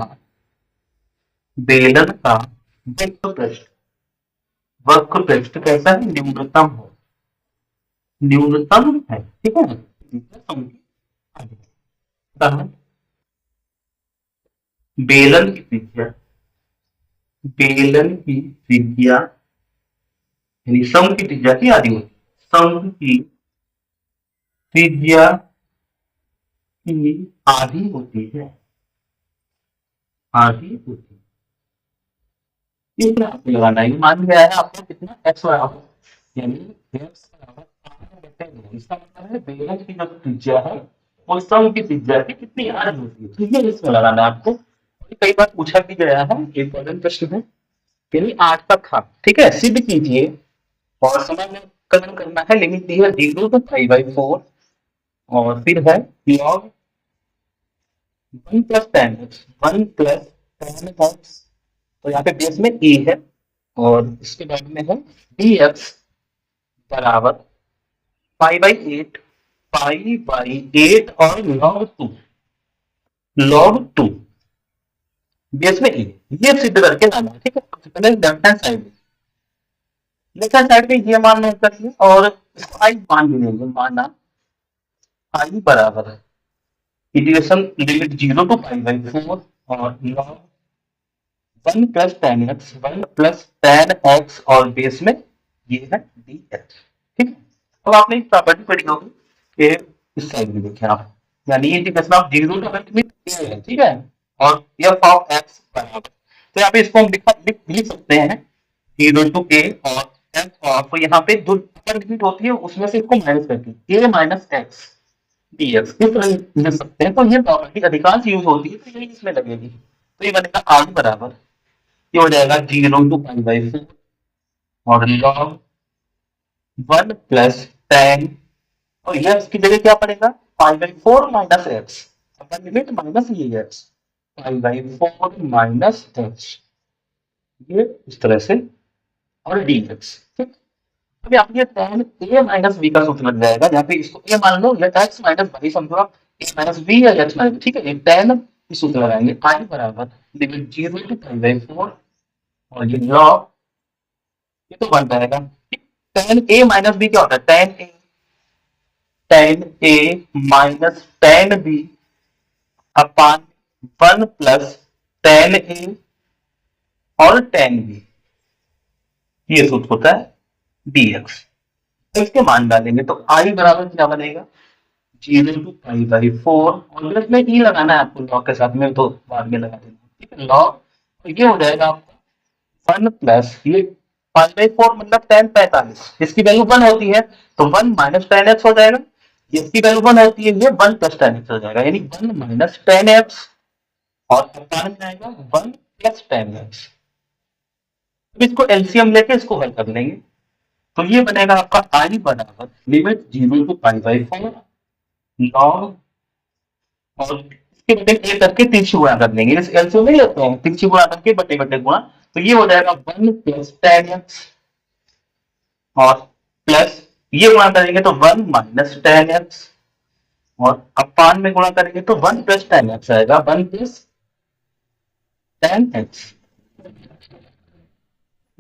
बेलन का वक्र पृष्ठ, वक्र पृष्ठ कैसा है न्यूनतम हो, न्यूनतम है, ठीक है, बेलन की त्रिज्या, बेलन की त्रिज्या यानी सम की त्रिज्या की आधी होती है, सम की त्रिज्या की आधी होती है, आधी होती है, इतना आपको लगाना है, मान गया है आपको कितना एक्स बराबर यानी एक्स बराबर आर बटे 2, इसका मतलब है बेलन की जो त्रिज्या है वो सम की त्रिज्या की कितनी आधी होती है, तो ये इसमें लगाना है आपको, कई बार पूछा भी गया है, इंपॉर्टेंट प्रश्न है, यानी 8 तक था, ठीक है, सिद्ध कीजिए और समाकलन करना है, लिमिट दी है 0 to π/4 और फिर है log 1 plus tan x, 1 plus tan x, तो यहाँ पे बेस में a है और इसके बाद में है dx बराबर π/8 π/8 और log 2 बेस में ए, ये सिद्ध करके लाना है, ठीक है, पहले लेफ्ट हैंड साइड में ये मान नोट करिए और इसको आई मान भी लेंगे, माना आई बराबर है इंटीग्रेशन लिमिट 0 to π/4 और log 1 plus tan x 1 plus tan x और बेस में ये है dx, ठीक है, अब आपने एक प्रॉपर्टी पढ़ी होगी कि इस साइड में देखें आप यानी integration of zero to limit a है, ठीक है, और एफ ऑफ एक्स बराबर, तो यहाँ पे इसको हम लिख सकते हैं जीरो टू ए और एफ ऑफ, यहाँ पे जो अपर लिमिट होती है उसमें से इसको माइनस करके ए माइनस एक्स डीएक्स इस तरह लिख सकते हैं। तो ये प्रॉपर्टी अधिकांश यूज होती है, तो यही इसमें लगेगी, तो ये बनेगा आर बराबर, ये हो जाएगा zero to pi by four और लॉग वन प्लस टेन, और ये इसकी जगह क्या पड़ेगा pi by four minus x, upper limit minus ये x, pi by four minus x, ये इस तरह से, और डी एक्स, ठीक। अभी आप ये tan a माइनस बी का सूत्र लग जाएगा, जहाँ पे इसको a मान लो या x माइनस भाई समझो आप a माइनस बी या x माइनस, ठीक है, ये tan की सूत्र लगाएंगे i बराबर limit zero to pi by four और ये लॉग, ये तो बन जाएगा tan a माइनस बी क्या होता है tan a minus tan b upon one plus tan a और tan b, ये सूत्र होता है dx। तो इसके मान डालेंगे तो i बराबर क्या बनेगा zero to pi by four, और प्लस में ई लगाना है आपको लॉग के साथ में, तो बाद में लगा देना, ठीक है, लॉग, तो ये हो जाएगा आपका वन प्लस ये पाई बाई फोर मतलब टेन पैंतालीस, इसकी वैल्यू वन होती है तो वन माइनस टेन एक्स हो जाएगा, इसकी वैल्यू वन होती है ये वन प्लस टेन एक्स हो जाएगा, यानी वन माइनस टेन एक्स और अपान में आएगा वन प्लस टेन एक्स। इसको एलसीएम लेके इसको हल कर लेंगे, तो ये बनेगा आपका आई बराबर limit zero to pi by four log, और इसके बटे ए करके तिरछी गुणा कर देंगे, इस एलसीएम नहीं लेते हैं, तिरछी गुणा करके बटे बटे गुणा, तो ये हो जाएगा वन प्लस टेन एक्स और प्लस ये गुणा करेंगे तो वन माइनस टेन एक्स, और अपान में गुणा करेंगे तो वन प्लस टेन एक्स आएगा, one plus tan x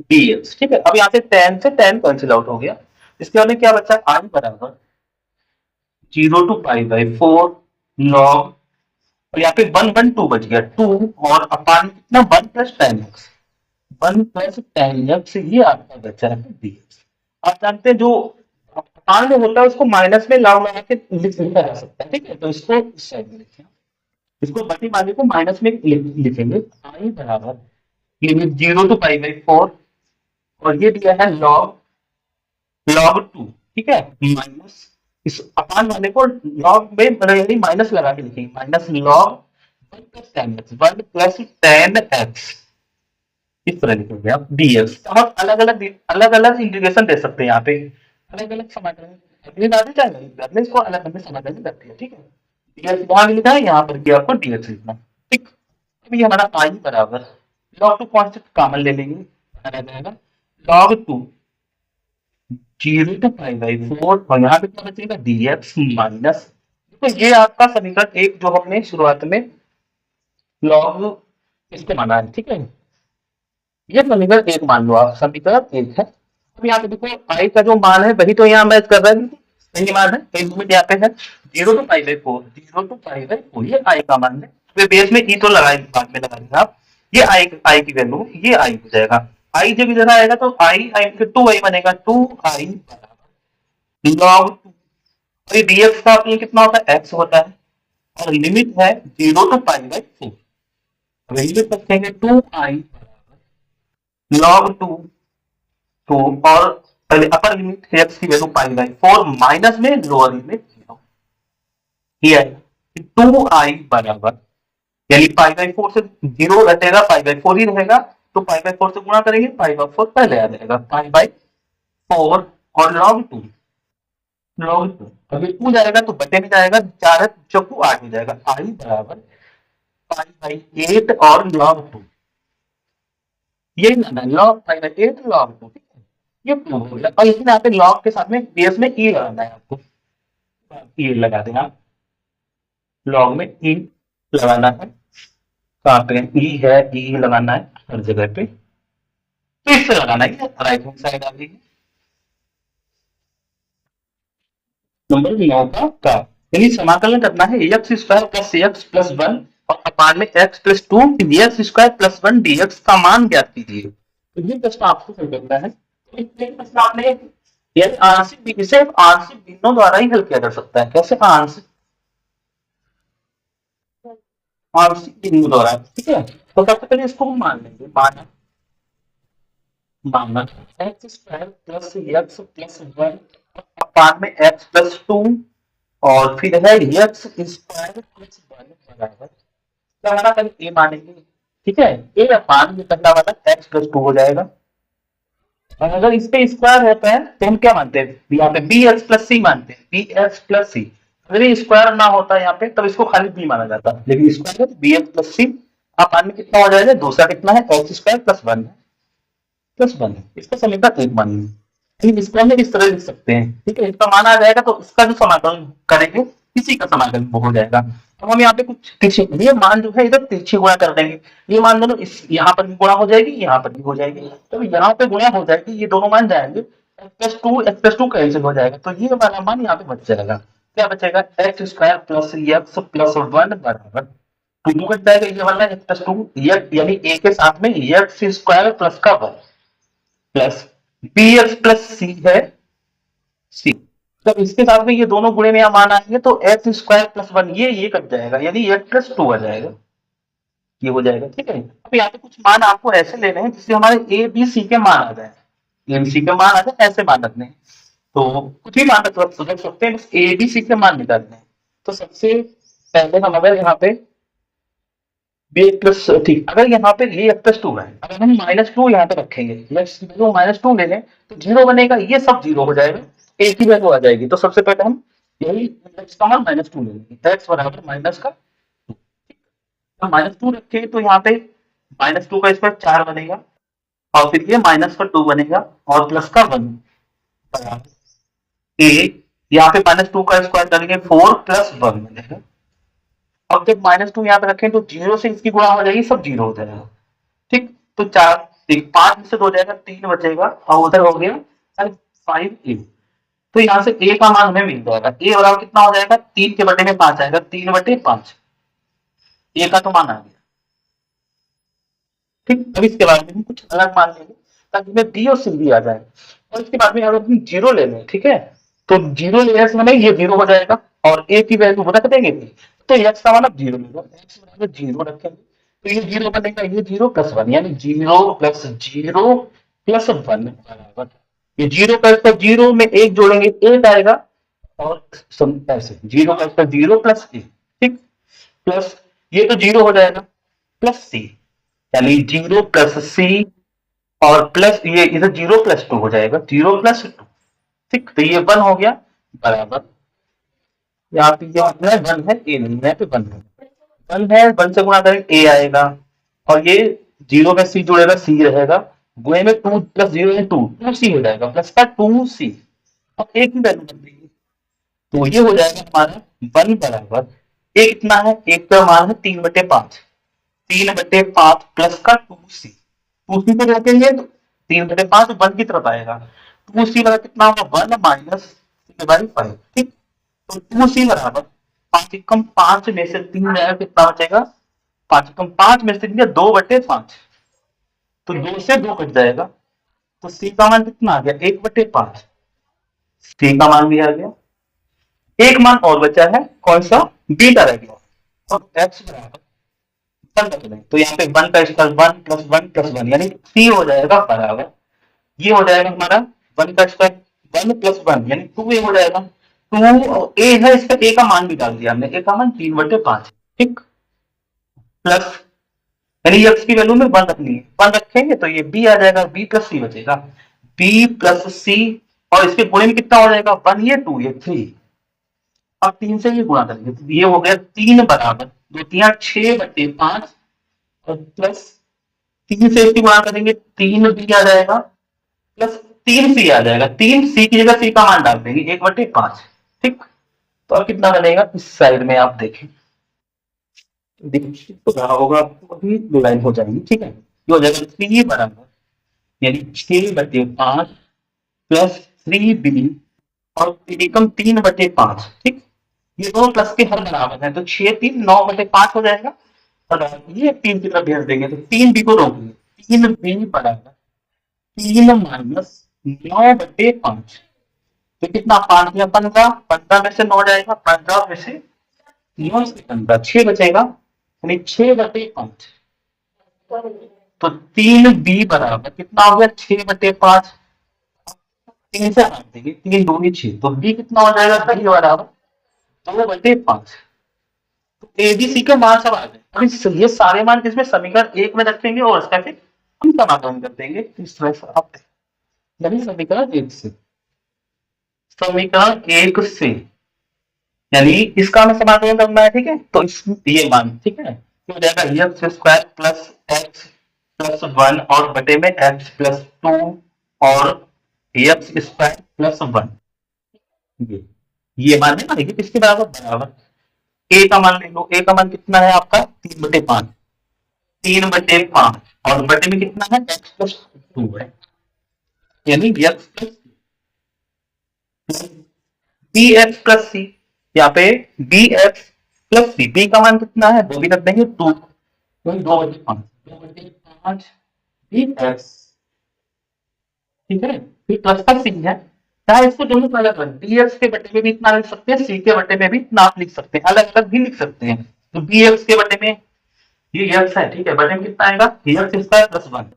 dx, ठीक है। अब यहाँ से टेन कैंसिल आउट हो गया, इसके बाद क्या बचा आई बराबर zero to pi by four log, और यहाँ पे वन वन टू बच गया टू, और अपान कितना one plus tan x, one plus tan x, ये आपका बचा है डीएक्स। आप जानते हैं जो अपान में होता है उसको माइनस में लॉग लगा के लिखा जा सकता है, ठीक है, तो इसको इस साइड में लिखें, इसको बटी माने को माइनस में लिखेंगे, आई बराबर limit zero to pi by four और ये दिया है लॉग लॉग टू, ठीक है, माइनस इस अपान वाले को लॉग में यानी माइनस लगा के लिखेंगे, minus log one plus tan x, one plus tan x, इस तरह लिखोगे आप डीएक्स। हम अलग अलग इंटीग्रेशन दे सकते हैं, यहाँ पे अलग अलग समाकलन अपनी दादी चाहे इसको अलग अलग समाकलन करती है, ठीक है, डीएक्स वहां लिखा है, यहाँ पर भी आपको डीएक्स लिखना, ठीक। अभी हमारा आई बराबर लॉग टू कॉन्स्टेंट कॉमन ले लेंगे, आ जाएगा log two zero to pi by four, और यहाँ पे क्या बचेगा डीएक्स माइनस, तो ये आपका समीकरण एक जो हमने शुरुआत में लॉग इसको माना है, ठीक है, ये समीकरण एक मान लो आप, समीकरण एक है। अब यहाँ पे देखो आई का जो मान है वही तो यहाँ मैच कर रहा है, सही मान है, एक लिमिट यहाँ पे है zero to pi by four, zero to pi by four, ये आई का मान है, तो बेस में ई तो लगाएंगे, बाद में लगाएंगे आप, ये आई की वैल्यू ये आई हो जाएगा, आई जब इधर आएगा तो आई आई फिर टू आई बनेगा, टू आई लॉग टू, और ये डीएक्स का अपने कितना होता है एक्स होता है, और लिमिट है zero to pi by four, limit रखेंगे टू आई लॉग टू, तो और पहले अपर लिमिट एक्स की value pi by four minus में लोअर लिमिट जीरो, ये टू आई बराबर यानी पाई बाई फोर से जीरो घटेगा पाई बाई फोर ही रहेगा, तो पाई बाई फोर से गुणा करेंगे, पाई बाई फोर पहले आ जाएगा, पाई बाई फोर और लॉग टू, लॉग टू अभी टू जाएगा तो बटे में जाएगा, चार चौकू आठ हो जाएगा, आई बराबर पाई बाई एट और लॉग टू, ये log pi by eight log two, ठीक है, ये प्रूव हो गया। और लेकिन यहाँ पे लॉग के साथ में बेस में ई लगाना है आपको, ई लगा देना आप, लॉग में ई लगाना है, कहाँ पे ई है, ई लगाना है हर जगह पे, तो इससे लगाना है, राइट हैंड साइड आ गई नंबर 9 का यानी समाकलन करना है x square plus x plus one और अपान में x plus two x square plus one dx का मान ज्ञात कीजिए, तो ये प्रश्न आपको हल करना है, तो इस प्रश्न आपने यानी आंशिक इसे आंशिक भिन्नों द्वारा ही हल किया जा सकता है, कैसे आंशिक आंशिक बिंदु द्वारा, ठीक है। तो सबसे पहले इसको हम मान लेंगे, माना माना x square plus x plus one upon में एक्स प्लस टू, और फिर है एक्स स्क्वायर प्लस वन बराबर क्या होना, पहले ए मानेंगे, ठीक है। ए अपान में पहला वाला एक्स प्लस टू हो जाएगा, और अगर इस पे स्क्वायर रहता है तो हम क्या मानते हैं, यहाँ पे बी एक्स प्लस सी मानते हैं, बी एक्स प्लस सी। अगर ये स्क्वायर ना होता यहाँ पे तब इसको खाली बी माना जाता, लेकिन स्क्वायर है तो बी एक्स प्लस सी अपान में कितना हो जाएगा, दूसरा कितना है x square plus one plus one है, इसका समीकरण एक मान लेंगे। लेकिन इसको हम इस तरह लिख सकते हैं, ठीक है। इसका मान आ जाएगा तो इसका जो समाकलन करेंगे इसी का समाकलन वो हो जाएगा। तो हम यहाँ पे कुछ तिरछे, ये मान जो है इधर तिरछे गुणा कर देंगे, ये मान दोनों इस यहाँ पर भी गुणा हो जाएगी, यहाँ पर भी हो जाएगी, तो यहाँ पे गुणा हो जाएगी, ये दोनों मान जाएंगे, एक्स प्लस टू कैंसिल हो जाएगा, तो ये वाला मान यहाँ पे बच जाएगा। क्या बचेगा, x square plus x plus one बराबर टू कट जाएगा, ये वाला एक्स प्लस टू यानी ए के साथ में एक्स स्क्वायर प्लस का one plus b x plus c है सी। जब इसके साथ में ये दोनों गुणे में मान आएंगे तो एक्स स्क्वायर प्लस वन ये कट जाएगा, यानी एक्स प्लस टू आ जाएगा, ये हो जाएगा, ठीक है। अब यहाँ पे कुछ मान आपको ऐसे लेने हैं जिससे हमारे ए बी सी के मान आ जाए, ए बी सी के मान आ जाए, ऐसे मान रखने हैं। तो कुछ भी मान रख सकते हैं, बस ए बी सी के मान निकालने हैं। तो सबसे पहले हम अगर यहाँ पे बी प्लस, ठीक, अगर यहाँ पे ये एक्स प्लस टू है, अगर हम माइनस टू यहाँ पे रखेंगे, एक्स की वैल्यू माइनस टू ले लें तो जीरो बनेगा, ये सब जीरो हो जाएगा, एक ही वैल्यू आ जाएगी। तो सबसे पहले हम यही एक्स का मान माइनस टू ले लेंगे, एक्स बराबर माइनस का टू, तो माइनस टू रखे तो यहाँ पे माइनस टू का स्क्वायर चार बनेगा, और फिर ये माइनस का टू बनेगा और प्लस का वन बराबर ए, यहाँ पे माइनस टू का स्क्वायर करेंगे फोर प्लस वन बनेगा। अब जब माइनस टू यहाँ पे रखें तो जीरो से इसकी गुणा हो जाएगी, सब जीरो हो जाएगा, ठीक। तो चार, ठीक, पांच में से दो हो जाएगा, तीन बचेगा, और उधर हो गया फाइव ए। तो यहाँ से ए का मान हमें मिल जाएगा, ए बराबर कितना हो जाएगा, तीन के बटे में पांच आएगा, तीन बटे पांच, ए का तो मान आ गया, ठीक। अब इसके बाद में हम कुछ अलग मान लेंगे ताकि हमें बी और सी भी आ जाए, और इसके बाद में अगर हम जीरो ले लें, ठीक है, तो जीरो लेने से हमें ये जीरो हो जाएगा, और ए की वैल्यू रख देंगे, तो एक्स का मतलब जीरो लेगा, एक्स बराबर जीरो रखेंगे, तो ये जीरो बनेगा, ये जीरो प्लस वन, यानी जीरो प्लस वन बराबर, ये जीरो का जीरो में एक जोड़ेंगे एक आएगा, और ऐसे जीरो का जीरो प्लस ए, ठीक, प्लस ये तो जीरो हो जाएगा प्लस सी, यानी जीरो प्लस सी, और प्लस ये इधर जीरो प्लस टू हो जाएगा, जीरो प्लस टू, ठीक। तो ये वन हो गया बराबर, यहाँ पे वन है, ए नहीं है, वन है, वन है, वन से गुणा करेंगे ए आएगा, और ये जीरो में सी जुड़ेगा, सी रहेगा, गुणे में टू प्लस जीरो है टू, टू सी हो जाएगा, प्लस का टू सी, अब एक ही वैल्यू बन देगी, तो ये हो जाएगा हमारा वन बराबर, एक कितना है, एक का मान है तीन बटे पांच, तीन बटे पांच प्लस का टू सी, टू सी को रखेंगे तो तीन बटे पांच वन की तरफ आएगा, टू सी बराबर कितना होगा, वन माइनस फाइव, ठीक। तो टू सी बराबर पांच कम पांच में से तीन जाएगा, कितना बचेगा, पांच कम पांच में से दो बटे पांच, तो दो से दो कट जाएगा, तो सी का मान कितना आ गया, एक बटे पांच, सी का मान भी आ गया। एक मान और बचा है, कौन सा, बी का रह गया, और एक्स बराबर वन रख दें, तो यहाँ पे वन का स्क्वायर वन प्लस वन यानी सी हो जाएगा बराबर, ये हो जाएगा हमारा वन का स्क्वायर वन प्लस वन यानी टू ए हो जाएगा, टू ए है, इसका ए का मान भी डाल दिया हमने, ए का मान तीन बटे पांच, ठीक, प्लस यानी एक्स की वैल्यू में वन रखनी है, वन रखेंगे तो ये बी आ जाएगा, बी प्लस सी बचेगा, बी प्लस सी, और इसके गुणे में कितना हो जाएगा, वन ये टू ये थ्री, अब तीन से ये गुणा करेंगे तो ये हो गया तीन बराबर, दो तीन छह बटे पांच, और प्लस तीन से इसकी गुणा करेंगे, तीन बी आ जाएगा, प्लस तीन सी आ जाएगा, तीन सी की जगह सी का मान डाल देंगे, एक बटे पांच, ठीक। तो अब कितना बनेगा, इस साइड में आप देखें, तो क्या होगा, अभी दो लाइन हो जाएंगी, ठीक है, ये हो जाएगा थ्री बराबर यानी छह बटे पांच प्लस थ्री बी, और एकम तीन बटे पांच, ठीक, ये दोनों प्लस के हर बराबर है, तो छह तीन नौ बटे पांच हो जाएगा, और ये तीन की तरफ भेज देंगे, तो तीन बी को रोकेंगे, तीन बी बराबर तीन माइनस नौ बटे पांच, तो कितना, पांच या पंद्रह, पंद्रह में से नौ जाएगा, पंद्रह में से नौ से पंद्रह छह बचेगा, यानी 6/5। तो 3b बराबर कितना हो गया, 6/5। 3 से हटा देंगे, 3 दूनी 6, तो b कितना हो जाएगा, b बराबर 2/5। तो ए बी सी के मान सब आ गए। अब ये सारे मान किसमें, समीकरण 1 में रखेंगे और उसका फिर हम समाकलन कर देंगे इस तरह से। आप यानी समीकरण 1 से, समीकरण 1 से यानी इसका हमें समाकलन करना है, ठीक है। तो इस ये मान, ठीक है, तो हो जाएगा x square plus x plus 1 और बटे में एक्स प्लस 2 और एक्स स्क्वायर प्लस 1। ये मान है ना, ये किसके बराबर, बराबर ए का मान ले लो। ए का मान कितना है आपका, 3/5। 3/5 और बटे में कितना है, एक्स प्लस 2 है, यानी x plus b x plus c. यहाँ पे b x plus c, b का मान कितना है, वो भी रख देंगे 2, 2/5, 2/5 बी एक्स, ठीक है। फिर प्लस का सी है, चाहे इसको दोनों को अलग रख, डी एक्स के बटे में भी इतना लिख सकते हैं, सी के बटे में भी इतना आप लिख सकते हैं, अलग अलग भी लिख सकते हैं। तो बी एक्स के बटे में ये एक्स है, ठीक है, बटे में कितना आएगा, एक्स स्क्वायर प्लस 1,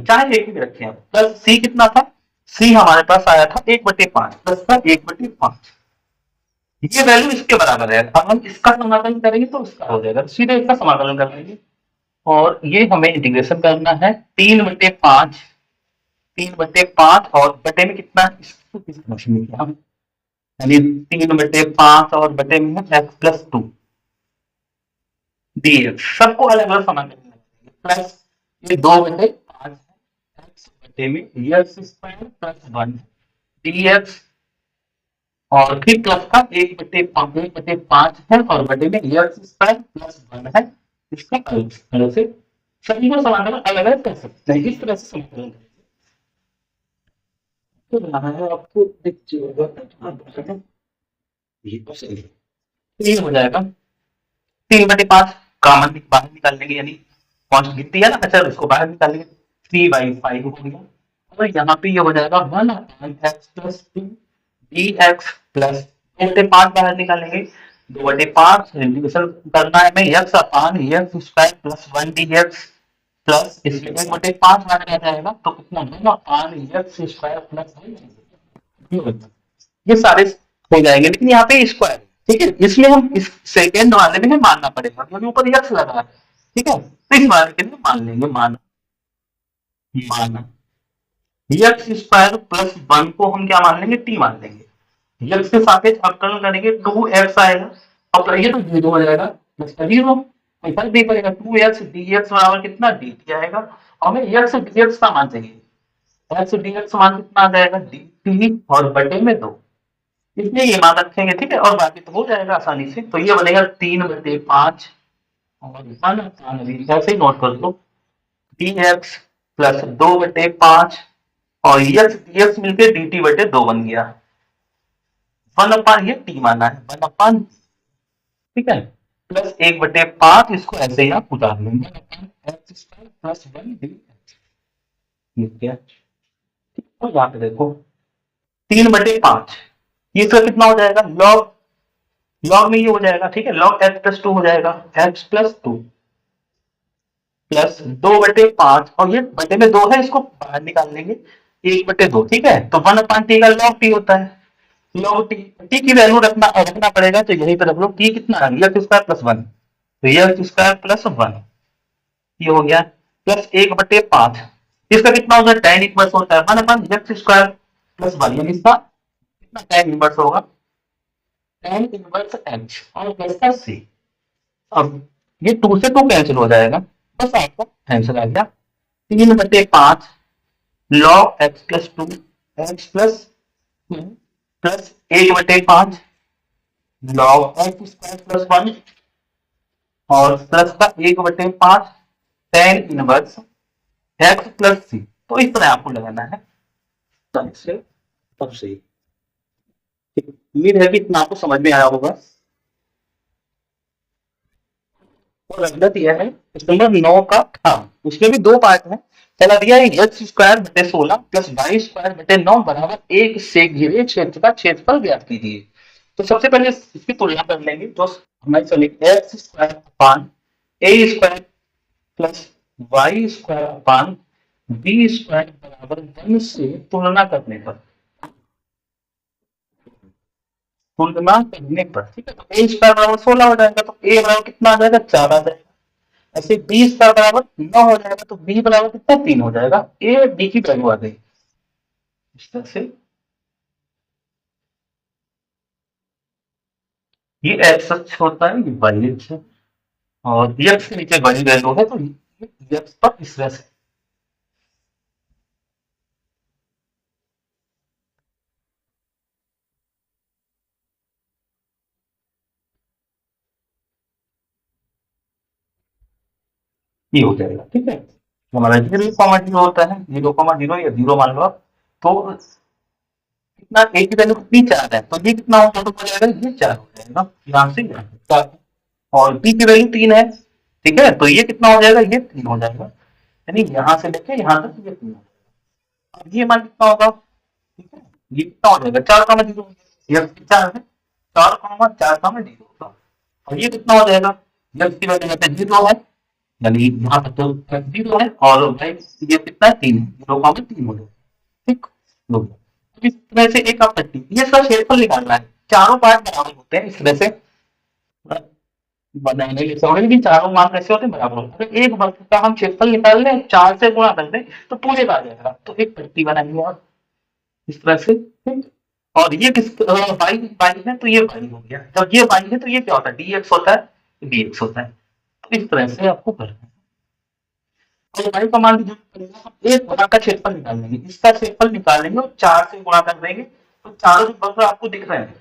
चाहे एक भी रखें आप। प्लस सी कितना था, सी हमारे पास आया था 1/5, प्लस का 1/5, ये वैल्यू इसके बराबर है। अब हम इसका समाकलन करेंगे तो इसका हो जाएगा, सीधे इसका समाकलन कर लेंगे। और ये हमें इंटीग्रेशन करना है 3/5, 3/5 और बटे में कितना, यानी 3/5 और बटे में एक्स प्लस 2 dx, सबको अलग अलग समाकलन करेंगे। प्लस ये 2/5 एक्स बटे में एक्स स्क्वायर प्लस 1 dx और फिर प्लस का 1/5 है और बटे में एक्स स्क्वायर प्लस 1 है, इसका तरह से सभी को समाकलन अलग अलग कर सकते हैं, इस तरह से समाकलन करेंगे। तो रहा है आपको दिख, ये तो सही है, ये हो जाएगा 3/5 कॉमन बाहर निकाल लेंगे, यानी कॉन्स्ट कितनी है ना, अच्छा उसको बाहर निकाल लेंगे, 3/5 हो गया। और यहाँ पे ये हो जाएगा 1/x प्लस 2 dx प्लस 2/5 बाहर निकालेंगे, 2/5 इंटीग्रेशन करना है हमें x upon x square plus 1 dx plus इसमें 1/5 बाहर आ जाएगा, तो कितना होगा, अपान एक्स स्क्वायर प्लस 1। ये सारे हो जाएंगे, लेकिन यहाँ पे स्क्वायर, ठीक है, इसमें हम इस सेकेंड वाले में मानना पड़ेगा क्योंकि ऊपर यक्स लगा है, ठीक है। तो इस वाले के लिए मान लेंगे, माना यक्स स्क्वायर प्लस 1 को हम क्या मान लेंगे, टी मान लेंगे। यक्स के सापेक्ष अवकलन करेंगे 2x आएगा और ये तो 0 हो जाएगा, प्लस का 0 कोई फर्क नहीं पड़ेगा, 2x dx बराबर कितना, dt आएगा। और हमें x dx का मान चाहिए, x dx मान कितना आ जाएगा, dt और बटे में 2, इसलिए ये मान रखेंगे, ठीक है, और बाकी तो हो जाएगा आसानी से। तो ये बनेगा 3/5 और 1 ऐसे ही नोट कर लो, dx प्लस 2/5 और x dx मिलके dt/2 बन गया, 1/, ये t माना है 1/, ठीक है, प्लस 1/5, इसको ऐसे ही आप उतार लेंगे, x स्क्वायर प्लस 1 dx, ये क्या, ठीक है। यहाँ पे देखो 3/5, ये तो कितना हो जाएगा, लॉग में ये हो जाएगा, ठीक है, लॉग x प्लस 2 हो जाएगा, x प्लस 2 प्लस 2/5 और ये बटे में 2 है, इसको बाहर निकाल लेंगे, 1/2, ठीक है। तो 1/t का लॉग t होता है, लॉग t की वैल्यू रखना पड़ेगा, तो यहीं पर रख लो, t कितना है, एक्स स्क्वायर प्लस 1, तो एक्स स्क्वायर प्लस 1 ये हो गया, प्लस 1/5, इसका कितना होगा, tan इनवर्स होता है 1/x स्क्वायर प्लस 1, यानी इसका कितना tan इनवर्स होगा, tan इनवर्स x और प्लस का c। अब ये 2 से 2 कैंसिल हो जाएगा, बस आपका आंसर आ गया 3/5 log x plus 2 x plus 1/5 log x square plus 1 और प्लस का 1/5 tan inverse x plus c। तो इस तरह आपको लगाना है, तब सही। उम्मीद है कि इतना आपको समझ में आया होगा। और अगला दिया है नंबर 9 का था, उसमें भी 2 पार्ट है। पहला दिया है x स्क्वायर बटे 16 प्लस y स्क्वायर बटे 9 बराबर 1 से घिरे क्षेत्र का क्षेत्रफल ज्ञात कीजिए। तो सबसे पहले इसकी तुलना कर लेंगे, जो हमारी चलेगी x square upon a square plus y square upon b square बराबर 1 से तुलना करने पर, तुलना करने पर, ठीक है। तो ए स्क्वायर बराबर 16 हो जाएगा, तो ए बराबर कितना आ जाएगा, 4 आ जाएगा। ऐसे बी स्क्वायर बराबर 9 हो जाएगा, तो बी बराबर कितना, 3 हो जाएगा। ए बी की वैल्यू आ गई इस तरह से। ये एक्स अक्ष होता है, ये वाई अक्ष है, और एक्स के नीचे वाई वैल्यू है, तो ये एक्स पर इस तरह से ये हो जाएगा, ठीक है। तो हमारा 0,0 होता है, 0,0 या 0 मान लो आप। तो कितना, ए की वैल्यू कितनी, 4 है, तो ये कितना हो जाएगा, तो जाएगा ये 4 हो जाएगा, यहाँ से यहाँ 4। और बी की वैल्यू 3 है, ठीक है, तो ये कितना हो जाएगा, ये 3 हो जाएगा, यानी यहाँ से लेके यहाँ तक ये 3 हो जाएगा। अब ये मान कितना होगा, ठीक है, ये कितना हो जाएगा, 4,0, ये 4 है, 4,4,0 होगा। और ये कितना हो जाएगा, जब की वैल्यू यहाँ पे 0 है, यानी यहाँ पर तो 0 है, और भाई ये कितना है, 3 है, 0,3 हो जाएगा, ठीक। लो, इस तरह से एक आप पट्टी, ये इसका क्षेत्रफल निकालना है, चारों पार्ट बराबर होते हैं इस तरह से बनाने के समय भी चारों मान कैसे होते हैं, बराबर होते हैं। अगर एक वर्ग का हम क्षेत्रफल निकाल लें, 4 से गुणा कर दें, तो पूरे का आ जाएगा। तो एक पट्टी बनाएंगे और इस तरह से, ठीक। और ये किस वाई वाई है, तो ये वाई हो गया। जब ये वाई है, तो ये क्या होता है, डी एक्स होता है, डी एक्स होता है। तो इस तरह से आपको करना है। तो वाई का मान लीजिए पड़ेगा, हम एक वर्ग का क्षेत्रफल निकाल लेंगे, इसका क्षेत्रफल निकालेंगे और 4 से गुणा कर देंगे, तो चारों जो वर्ग आपको दिख रहे हैं,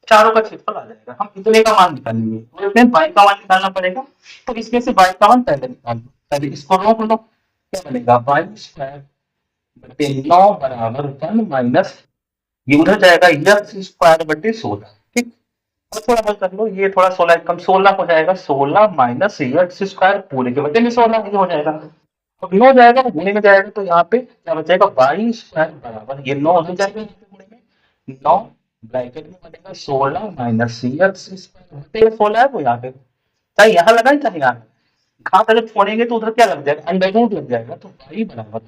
चारों का क्षेत्रफल आ जाएगा। हम इतने का मान निकालेंगे, तो इसमें वाई का मान निकालना पड़ेगा। तो इसमें से वाई का मान पहले निकाल लो, पहले इसको रोक लो, क्या बनेगा, वाई स्क्वायर बटे 9 बराबर 1 माइनस, ये उधर जाएगा एक्स स्क्वायर बटे 16, ठीक। और थोड़ा हल कर लो, ये थोड़ा 16 कम 16 हो जाएगा, 16 माइनस एक्स स्क्वायर पूरे के बटे में 16 ये हो जाएगा। अब 9 जाएगा गुणे में जाएगा, तो यहाँ पे क्या बचेगा, वाई स्क्वायर बराबर, ये 9 हो जाएगा गुणे में 9, ब्रैकेट में बनेगा 16 माइनस एक्स स्क्वायर, 16 है वो यहाँ पे, चाहे यहाँ लगाए चाहे यहाँ, घात अगर छोड़ेंगे तो उधर क्या लग जाएगा, अंडर रूट लग जाएगा, तो वाई बराबर,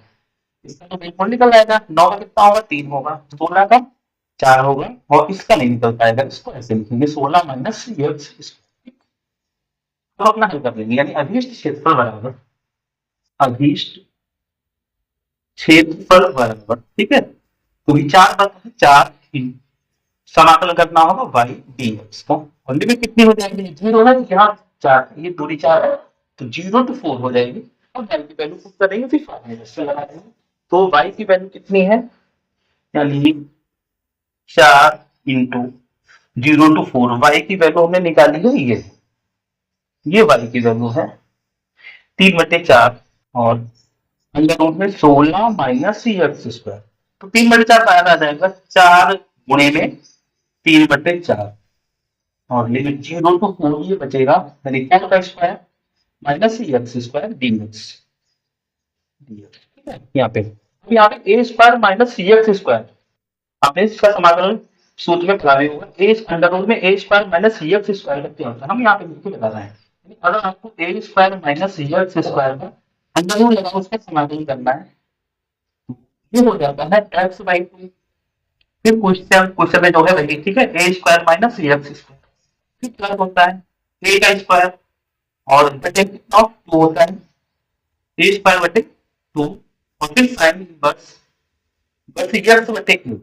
इसका तो बिल्कुल निकल जाएगा, 9 का कितना होगा, 3 होगा, 16 का 4 होगा, और इसका नहीं निकल पाएगा, इसको ऐसे लिखेंगे 16 माइनस एक्स। तो अपना हल कर लेंगे, यानी अभीष्ट क्षेत्रफल बराबर, अभीष्ट क्षेत्रफल बराबर, ठीक है। तो विचार करते हैं, 4 समाकलन करना होगा वाई डी एक्स को, और लिमिट कितनी हो जाएगी, 0 है, यहाँ 4, ये दूरी 4 है, तो 0 to 4 हो जाएगी। अब वाई की वैल्यू पुट करेंगे, फिर फार्मूला लगा देंगे। तो वाई की वैल्यू कितनी है, यानी 4 इंटू 0 to 4, वाई की वैल्यू हमने निकाली है, ये वाई की वैल्यू है 3/4, और अंडर रूट में 16 माइनस एक्स स्क्वायर, तो 3/4 बाहर आ जाएगा, 4 गुणे में 3/4, और लिमिट 0 to 4 ये बचेगा, यानी 4 का square minus x square D x, ठीक है। यहाँ पे ए स्क्वायर माइनस एक्स स्क्वायर, आपने इसका समाकलन सूत्र में पढ़ा होगा, ए अंडर रूट में ए स्क्वायर माइनस एक्स स्क्वायर क्या होता है, हम यहाँ पे लिख के बता रहे हैं। अगर आपको ए स्क्वायर माइनस एक्स स्क्वायर का अंडर रूट लगा उसका समाकलन करना है, ये हो जाता है एक्स बाई 2, फिर क्वेश्चन में जो है वही, ठीक है, ए स्क्वायर माइनस एक्स स्क्वायर, फिर प्लस होता है ए का स्क्वायर, और बटे कितना 2 होता है, ए स्क्वायर बटे 2, और फिर साइन इनवर्स बस एक्स बटे क्यू,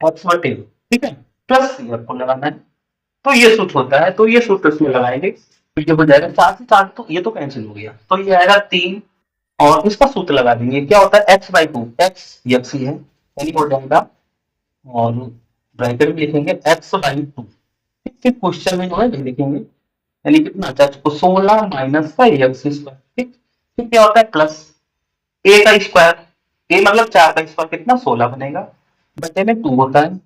एक्स बटे, ठीक है, प्लस सीआर को लगाना है। तो ये सूत्र होता है, तो ये सूत्र इसमें लगाएंगे, तो ये हो जाएगा 4 से 4, तो ये तो कैंसिल हो गया, तो ये आएगा 3, और इसका सूत्र लगा देंगे, क्या होता है एक्स बाई 2, एक्स एक्स ही है, यानी हो जाएगा, और ब्रैकेट में लिखेंगे एक्स बाई 2, फिर क्वेश्चन में जो है लिखेंगे, यानी कितना, 16 माइनस का एक्स स्क्वायर, ठीक। फिर क्या होता है प्लस ए का स्क्वायर, ए मतलब 4 का स्क्वायर कितना, 16 बनेगा, बटे में 2 होता है,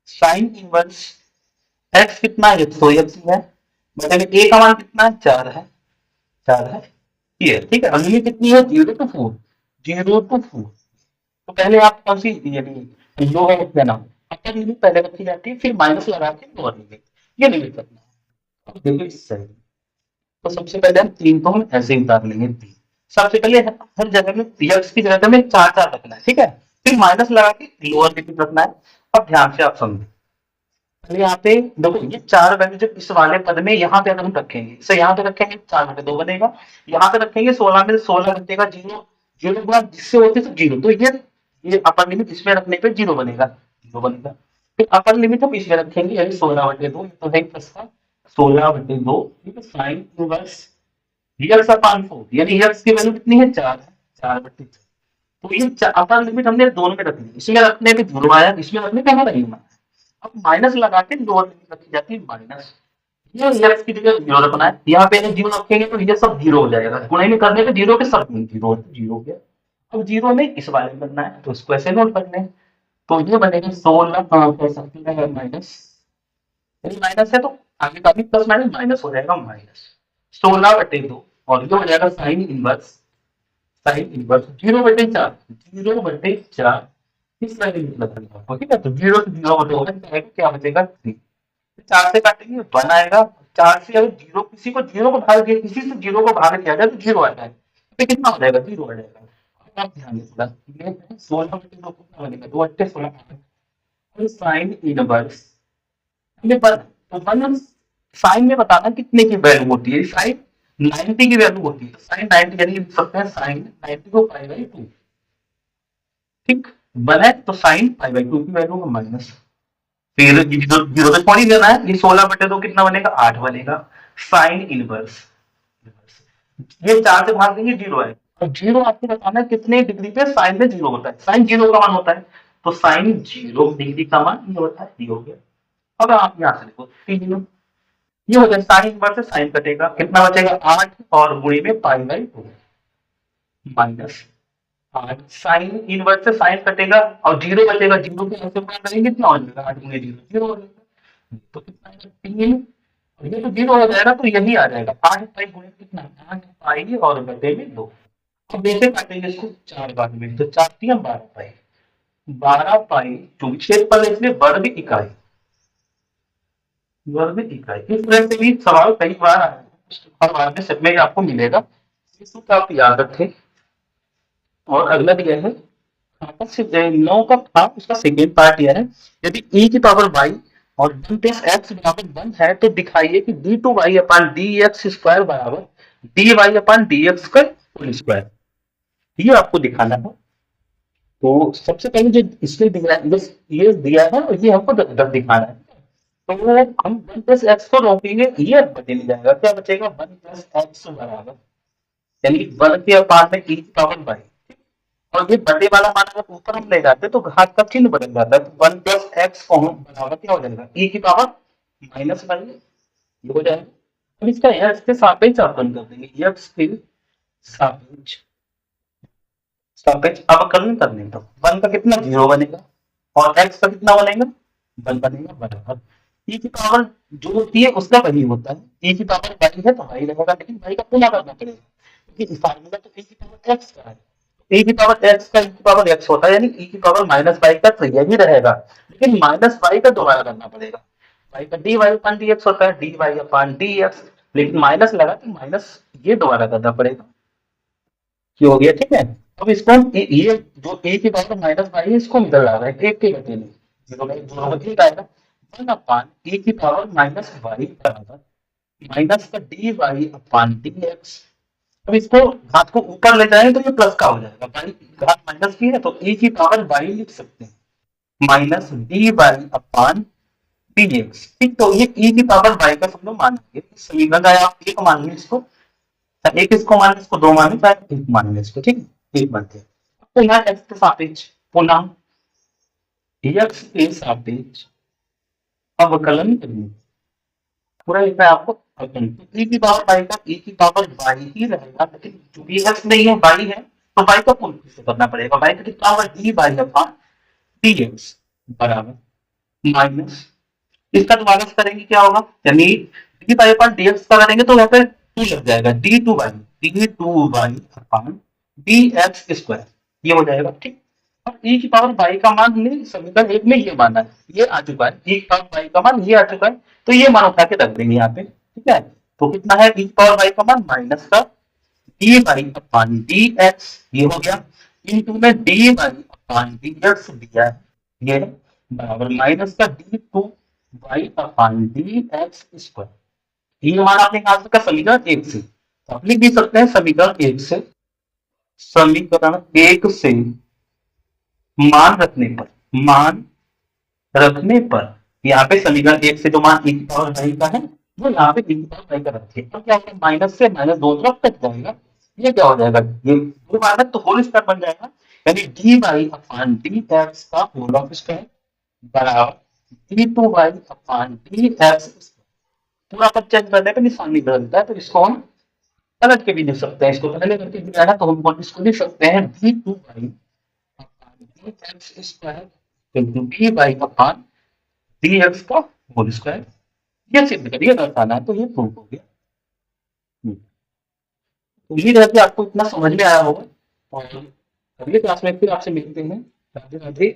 साइन इनवर्स एक्स कितना है, तो एक्स है, बटे में ए का मान कितना है, 4 है, 4 है ये, ठीक है। अगली कितनी है, 0 to 4, 0 to 4, तो पहले आप कौन सी, यानी लो है क्या नाम, अपर लिमिट पहले रखी जाती है, फिर माइनस लगा के लोअर लिमिट, ये लिमिट रखना है। अब देखो इस साइड, तो सबसे पहले हम 3 को हम ऐसे ही उतार लेंगे 3। सबसे पहले हर जगह में यक्स की जगह में 4 4 रखना है, ठीक है। फिर माइनस लगा के लोअर लिमिट रखना है। अब ध्यान से आप समझो, पहले यहाँ पे देखो ये 4 वैल्यू जो इस वाले पद में यहाँ पे अगर हम रखेंगे, इसे यहाँ पे रखेंगे 4/2 बनेगा। यहाँ पे रखेंगे 16 में 16 बचेगा, जीरो जीरो गुणा जिससे होते तो जीरो, तो ये अपर लिमिट इसमें रखने पे जीरो बनेगा, जीरो बनेगा। फिर अपर लिमिट हम इसमें रखेंगे, यानी 16/2, तो है इसका 16/2, ठीक है। साइन इनवर्स यक्स अपान 4, यानी यक्स की वैल्यू कितनी है 4 है, 4/4। तो ये अपर लिमिट हमने दोनों में रखनी है, इसमें रखने पे जीरो आया, इसमें रखने पे हमारा नहीं आया। अब माइनस लगा के लोअर लिमिट रखी जाती है माइनस, ये एक्स की जगह जीरो रखना है। यहाँ पे अगर जीरो रखेंगे तो ये सब जीरो हो जाएगा, गुणा में करने पे जीरो के सब जीरो जीरो हो गया। अब जीरो में इस बारे में करना है, तो इसको ऐसे नोट कर लें, तो ये बनेगा 16 कह सकते हैं माइनस, माइनस है तो आगे का भी प्लस माइनस माइनस हो जाएगा, माइनस 16/2, और ये हो जाएगा साइन इनवर्स, साइन इनवर्स 0/4, 0/4 इस वाले में लगेगा आपको, ठीक है। तो 0 से 0 होगा, क्या बचेगा 3, 4 से काटेंगे 1 आएगा। 4 से अगर जीरो, किसी को जीरो को भाग दिया, किसी से जीरो को भाग दिया जाए तो जीरो आ जाएगा, तो कितना हो जाएगा, जीरो आ जाएगा। अब आप ध्यान दीजिएगा, ये 16/2 कितना बनेगा, 2 8 16, साइन इनवर्स ये पर, तो वन साइन में बताना कितने की वैल्यू होती है, साइन 90 की वैल्यू होती है, तो साइन 90 यानी लिख सकते हैं साइन 90 को π/2, ठीक। बने तो साइन π/2 की वैल्यू का माइनस, फिर जीरो जीरो तक पॉइंट देना है, ये 16/2 कितना बनेगा 8 बनेगा। साइन इनवर्स, ये 4 से भाग देंगे जीरो है, और जीरो आपको बताना है कितने डिग्री पे साइन में जीरो होता है, साइन जीरो का मान होता है, तो साइन 0 डिग्री का मान ये होता है, ये हो गया। अब आप यहाँ से देखो 3, ये हो जाए साइन इनवर्स से साइन कटेगा, कितना बचेगा 8, और गुणे में π/2 माइनस 8, साइन इनवर्स से साइन कटेगा और जीरो बचेगा, जीरो के ऐसे गुणा करेंगे कितना हो जाएगा, 8 गुणे जीरो जीरो हो जाएगा, तो कितना आएगा 3, और ये तो जीरो हो जाएगा, तो यही आ जाएगा 8 पाई गुणे कितना 8 पाई और बटे में 2। अब ऐसे काटेंगे इसको 4 भाग में, तो 4 3 12 पाई, 12 पाई 2 क्षेत्रफल, इसलिए वर्ग इकाई, वर्ग इकाई। इस तरह से भी सवाल कई बार आया है, हर बार में सब में आपको मिलेगा, इस सूत्र आप याद रखें। और अगला दिया है आपस से 9 का भाग, उसका सेकेंड पार्ट यह है, यदि e की पावर y और 1 प्लस x बराबर 1 है, तो दिखाइए कि d2y अपान dx स्क्वायर बराबर dy अपान dx का होल स्क्वायर, ये आपको दिखाना है। तो सबसे पहले जो इसके बस ये दिया है और ये हमको दिखाना है, तो हम 1 प्लस एक्स को रोकेंगे, ये बचे नहीं जाएगा, क्या बचेगा 1 प्लस एक्स बराबर, यानी 1 के अपान में e की पावर y, और ये बड़े वाला मान अगर ऊपर हम ले जाते तो घात का चिन्ह बदल जाता है, तो 1 प्लस एक्स को हम बराबर क्या हो जाएगा e की पावर माइनस y, ये हो जाएगा। अब इसका x के सापेक्ष अवकलन कर देंगे, x के सापेक्ष सापेक्ष अवकलन करने तो 1 का कितना 0 बनेगा, और x का कितना बनेगा 1 बनेगा, बराबर e की पावर जो होती है उसका वही होता है, e की पावर y है तो y रहेगा, लेकिन y का गुणा करना पड़ेगा, क्योंकि फार्मूला तो e की पावर x का है, e की पावर x का e की पावर x होता है, यानी e की पावर माइनस y का तो यही रहेगा, लेकिन माइनस y का दोबारा करना पड़ेगा, y का dy अपान dx होता है, dy अपान dx, लेकिन माइनस लगा तो माइनस ये दोबारा करना पड़ेगा, क्यों हो गया, ठीक है। अब इसको ये जो e की पावर माइनस y है इसको इधर ला रहे हैं, एक के घटे में जीरो में दोनों में ठीक आएगा, 1 अपान e की पावर माइनस y बराबर माइनस का dy अपान dx। अब इसको घात को ऊपर ले जाएं तो ये प्लस का हो जाएगा, घात माइनस की है तो e की पावर y लिख सकते हैं, माइनस dy अपान dx, ठीक। तो ये e की पावर y का सब लोग मानेंगे, समीकरण का आप एक मान लें इसको, एक इसको मान लें, इसको 2 मान लें, एक मान लें इसको, ठीक है, एक बनते हैं। तो यहाँ x के सापेक्ष पुनः x के सापेक्ष अवकलन करेंगे, पूरा लिखना है आपको, e की पावर y का e की पावर y ही रहेगा, लेकिन चूंकि x नहीं है y है, तो y का पूर्ण किससे करना पड़ेगा, y का कितना होगा dy अपान dx बराबर माइनस, इसका दोबारा से करेंगे क्या होगा, यानी dy अपान dx का करेंगे तो यहाँ पे 2 लग जाएगा, d2y अपान dx स्क्वायर, ये हो जाएगा, ठीक। अब e की पावर y का मान हमने समीकरण एक में ये माना है, ये आ चुका है, e की पावर y का मान ये आ चुका है, तो ये मान उठा के रख देंगे यहाँ पे, ठीक है। तो कितना है e की पावर y का मान माइनस का d y upon d x, ये हो गया, इनटू में d y upon d x दिया है, ये है, बराबर माइनस का d two y upon d x square. ये मान आपने निकाल सका समीकरण एक से, तो आप लिख भी सकते हैं समीकरण एक से, समीकरण एक से मान रखने पर यहाँ पे समीकरण एक से जो मान e की पावर y का है वो यहाँ पे e की पावर y का रखिए, तो क्या होगा, माइनस से माइनस दो तरफ कट जाएगा, ये क्या हो जाएगा, ये दो माइनस तो होल स्क्वायर बन जाएगा, यानी d y upon d x का होल ऑफ स्क्वायर बराबर d two y upon d x, पूरा पर चेक करने पे निशान नहीं बदलता है, तो इसको हम पलट के भी लिख सकते हैं, इसको पहले करके दिया है तो हम इसको लिख सकते हैं d two y upon d x square into d y upon d x का होल स्क्वायर, ये सिद्ध करिए दर्शाना है, तो ये प्रूफ हो गया। उम्मीद है कि आपको इतना समझ में आया होगा, और अगले क्लास में फिर आपसे मिलते हैं। राधे राधे।